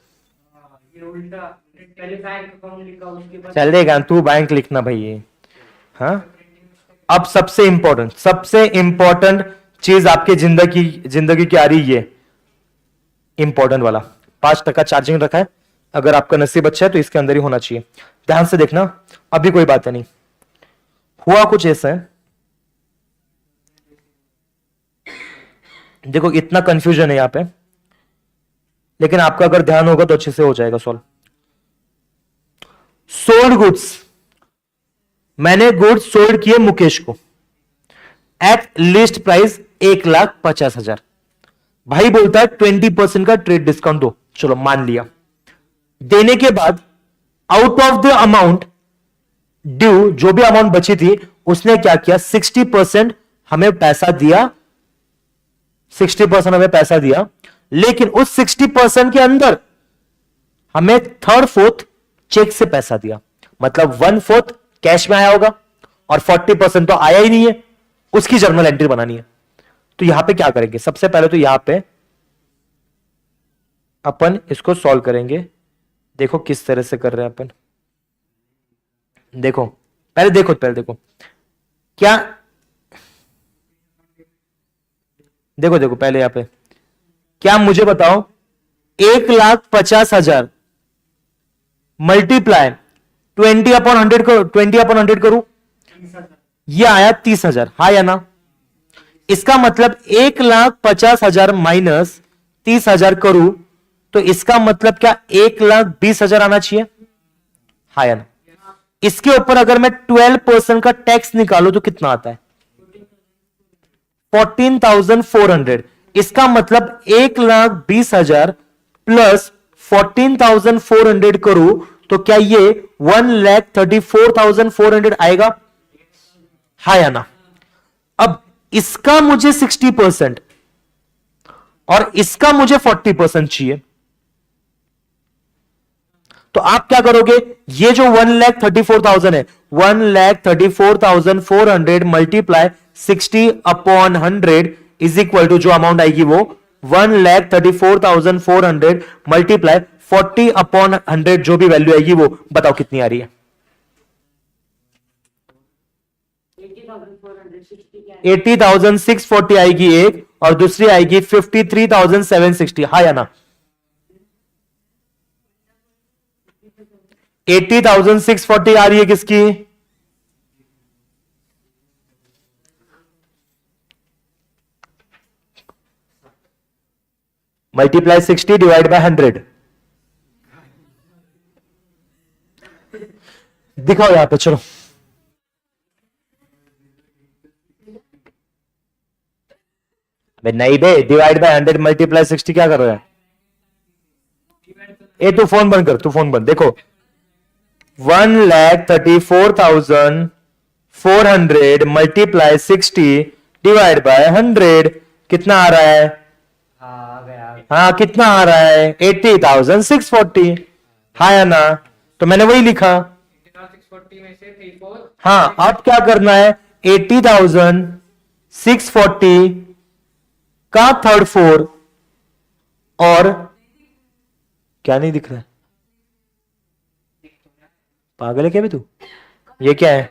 ये उल्टा पहले बैंक अकाउंट लिखा उसके बाद चलेगा, तू बैंक लिखना भाई ये। हाँ अब सबसे इंपॉर्टेंट चीज आपकी जिंदगी की आ रही, ये इंपॉर्टेंट वाला 5% चार्जिंग रखा है, अगर आपका नसीब अच्छा है तो इसके अंदर ही होना चाहिए। ध्यान से देखना, अभी कोई बात नहीं, हुआ कुछ ऐसा है, देखो इतना कंफ्यूजन है यहां पे, लेकिन आपका अगर ध्यान होगा तो अच्छे से हो जाएगा सॉल्व। सोल्ड गुड्स, मैंने गुड्स सोल्ड किए मुकेश को एट लिस्ट प्राइस 1,50,000, भाई बोलता है 20% का ट्रेड डिस्काउंट दो, चलो मान लिया। देने के बाद out of the amount due, जो भी अमाउंट बची थी, उसने क्या किया, 60% हमें पैसा दिया, 60% हमें पैसा दिया। लेकिन उस 60% के अंदर हमें थर्ड फोर्थ चेक से पैसा दिया, मतलब 1/4 कैश में आया होगा और 40% तो आया ही नहीं है, उसकी जर्नल एंट्री बनानी है। तो यहां पे क्या करेंगे, सबसे पहले तो यहां पे अपन इसको सॉल्व करेंगे। देखो किस तरह से कर रहे हैं अपन, देखो पहले देखो क्या, देखो पहले यहां पे क्या, मुझे बताओ 1,50,000 मल्टीप्लाई 20/100 करो, 20/100 करूं, ये आया 30,000, हा या ना। इसका मतलब 1,50,000 माइनस 30,000 करूं तो इसका मतलब क्या 1,20,000 आना चाहिए, हा या ना। इसके ऊपर अगर मैं 12% का टैक्स निकालू तो कितना आता है, 14,400। इसका मतलब 1,20,000 प्लस 14,400 करूं तो क्या ये 1,34,400 आएगा, हा या ना। अब इसका मुझे 60% और इसका मुझे 40% चाहिए, तो आप क्या करोगे, ये जो 1,34,000 है, 1,34,400 मल्टीप्लाई 60/100 इज इक्वल टू, जो अमाउंट आएगी वो 1,34,400 मल्टीप्लाई 40/100, जो भी वैल्यू आएगी वो बताओ कितनी आ रही है, 80,640 आएगी एक, और दूसरी आएगी 53,760, हा या ना। 80,640 आ रही है किसकी, मल्टीप्लाई 60 डिवाइड बाय 100, दिखाओ यहां पे, चलो नहीं बे, डिवाइड बाय 100 मल्टीप्लाई 60 क्या कर रहा है, ए तू फोन बंद कर, तू फोन बंद, देखो 1,34,400 मल्टीप्लाई 60 डिवाइड बाय 100 कितना आ रहा है, हाँ कितना आ रहा है, 80,640, हाँ या ना। तो मैंने वही लिखा, 640 में से 34, हाँ अब क्या करना है, 80,640 का थर्ड फोर, और क्या नहीं दिख रहा है, पागल है क्या भी तू, ये क्या है,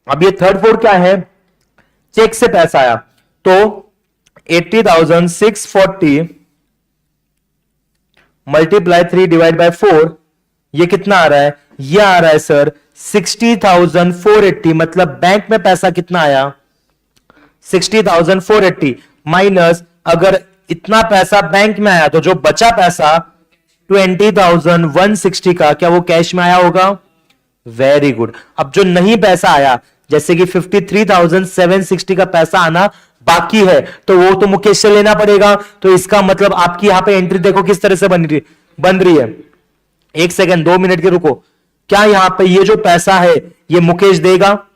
अब ये थर्ड फोर क्या है, चेक से पैसा आया, तो 80,640 मल्टीप्लाई 3 डिवाइड बाय 4, ये कितना आ रहा है, ये आ रहा है सर 60,480, मतलब बैंक में पैसा कितना आया, 60,480 माइनस, अगर इतना पैसा बैंक में आया तो जो बचा पैसा 20,160 का, क्या वो कैश में आया होगा, वेरी गुड। अब जो नहीं पैसा आया, जैसे कि 53,760 का पैसा आना बाकी है, तो वो तो मुकेश से लेना पड़ेगा, तो इसका मतलब आपकी यहां पे एंट्री देखो किस तरह से बन रही है, एक सेकंड 2 मिनट के रुको, क्या यहां पे ये जो पैसा है ये मुकेश देगा,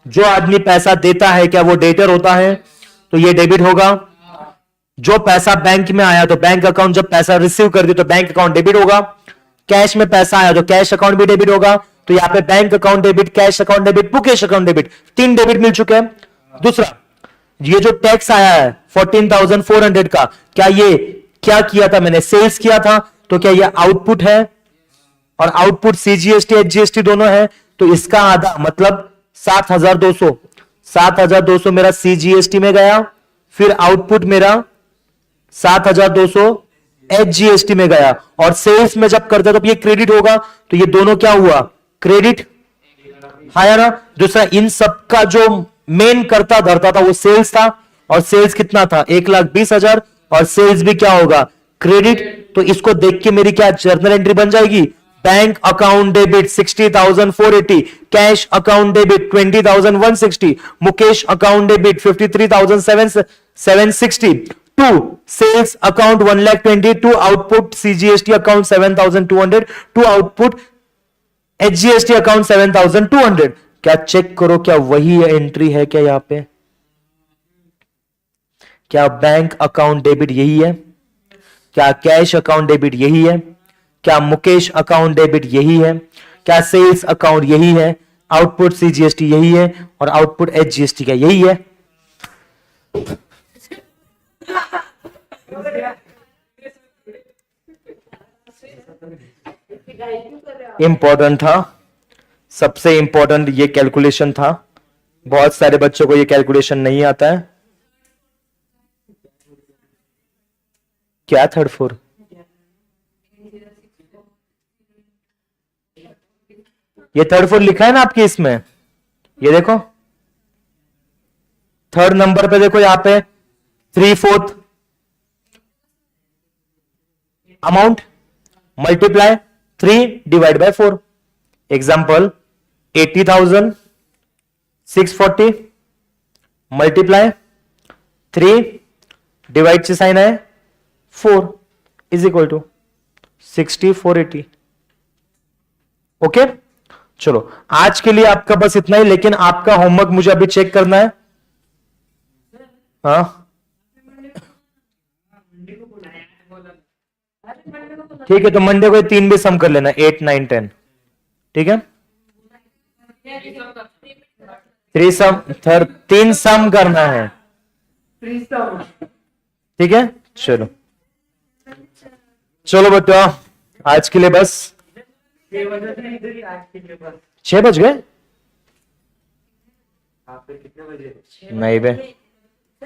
जो आदमी पैसा देता है क्या वो डेटर होता है, तो ये डेबिट होगा। जो पैसा बैंक में आया तो बैंक अकाउंट जब पैसा रिसीव कर दे तो बैंक अकाउंट डेबिट होगा, कैश में पैसा आया तो कैश अकाउंट भी डेबिट होगा, तो यहां पे bank account debit, cash account debit, Mukesh account debit, 3 debit मिल चुके हैं। दूसरा, ये जो टैक्स आया है 14,400 का, क्या ये क्या किया था मैंने, सेल्स किया था, तो क्या ये आउटपुट है, और आउटपुट सीजीएसटी एचजीएसटी दोनों है, तो इसका आधा मतलब 7,200, 7,200 मेरा सीजीएसटी में गया, फिर आउटपुट मेरा 7,200 एचजीएसटी में गया, और सेल्स में जब करता तो ये क्रेडिट होगा, तो ये दोनों क्या हुआ, क्रेडिट, हाँ ना। दूसरा, इन सब का जो मेन करता धरता था वो सेल्स था, और सेल्स कितना था 1,20,000, और सेल्स भी क्या होगा, क्रेडिट, तो इसको देख के मेरी क्या जर्नल एंट्री बन जाएगी, bank account debit 60,480, cash account debit 20,160, Mukesh account debit 53,760, to sales account 1,20,000, to output CGST account 7,200, to output HGST account 7,200। क्या चेक करो, क्या वही एंट्री है क्या यहां पे? क्या बैंक अकाउंट डेबिट यही है? क्या कैश अकाउंट डेबिट यही है? क्या मुकेश अकाउंट डेबिट यही है? क्या सेल्स अकाउंट यही है? आउटपुट सीजीएसटी यही है? और आउटपुट एचजीएसटी क्या यही है? इंपॉर्टेंट था, सबसे इंपॉर्टेंट ये कैलकुलेशन था। बहुत सारे बच्चों को ये कैलकुलेशन नहीं आता है। क्या थर्ड फोर? ये थर्ड फोर लिखा है ना आपके इसमें, ये देखो थर्ड नंबर पे देखो यहां पे 3/4 amount multiply 3 divide by 4। Example 80,640 multiply 3 divide से साइन है 4 इज इक्वल टू 60,480। ओके, चलो आज के लिए आपका बस इतना ही, लेकिन आपका होमवर्क मुझे अभी चेक करना है। हाँ ठीक है, तो मंडे को 3 भी सम कर लेना, 8, 9, 10। ठीक है, 3 सम, 3 सम करना है। ठीक है, चलो चलो बच्चों, आज के लिए बस 6 बज गए। कितने बजे? नहीं बे,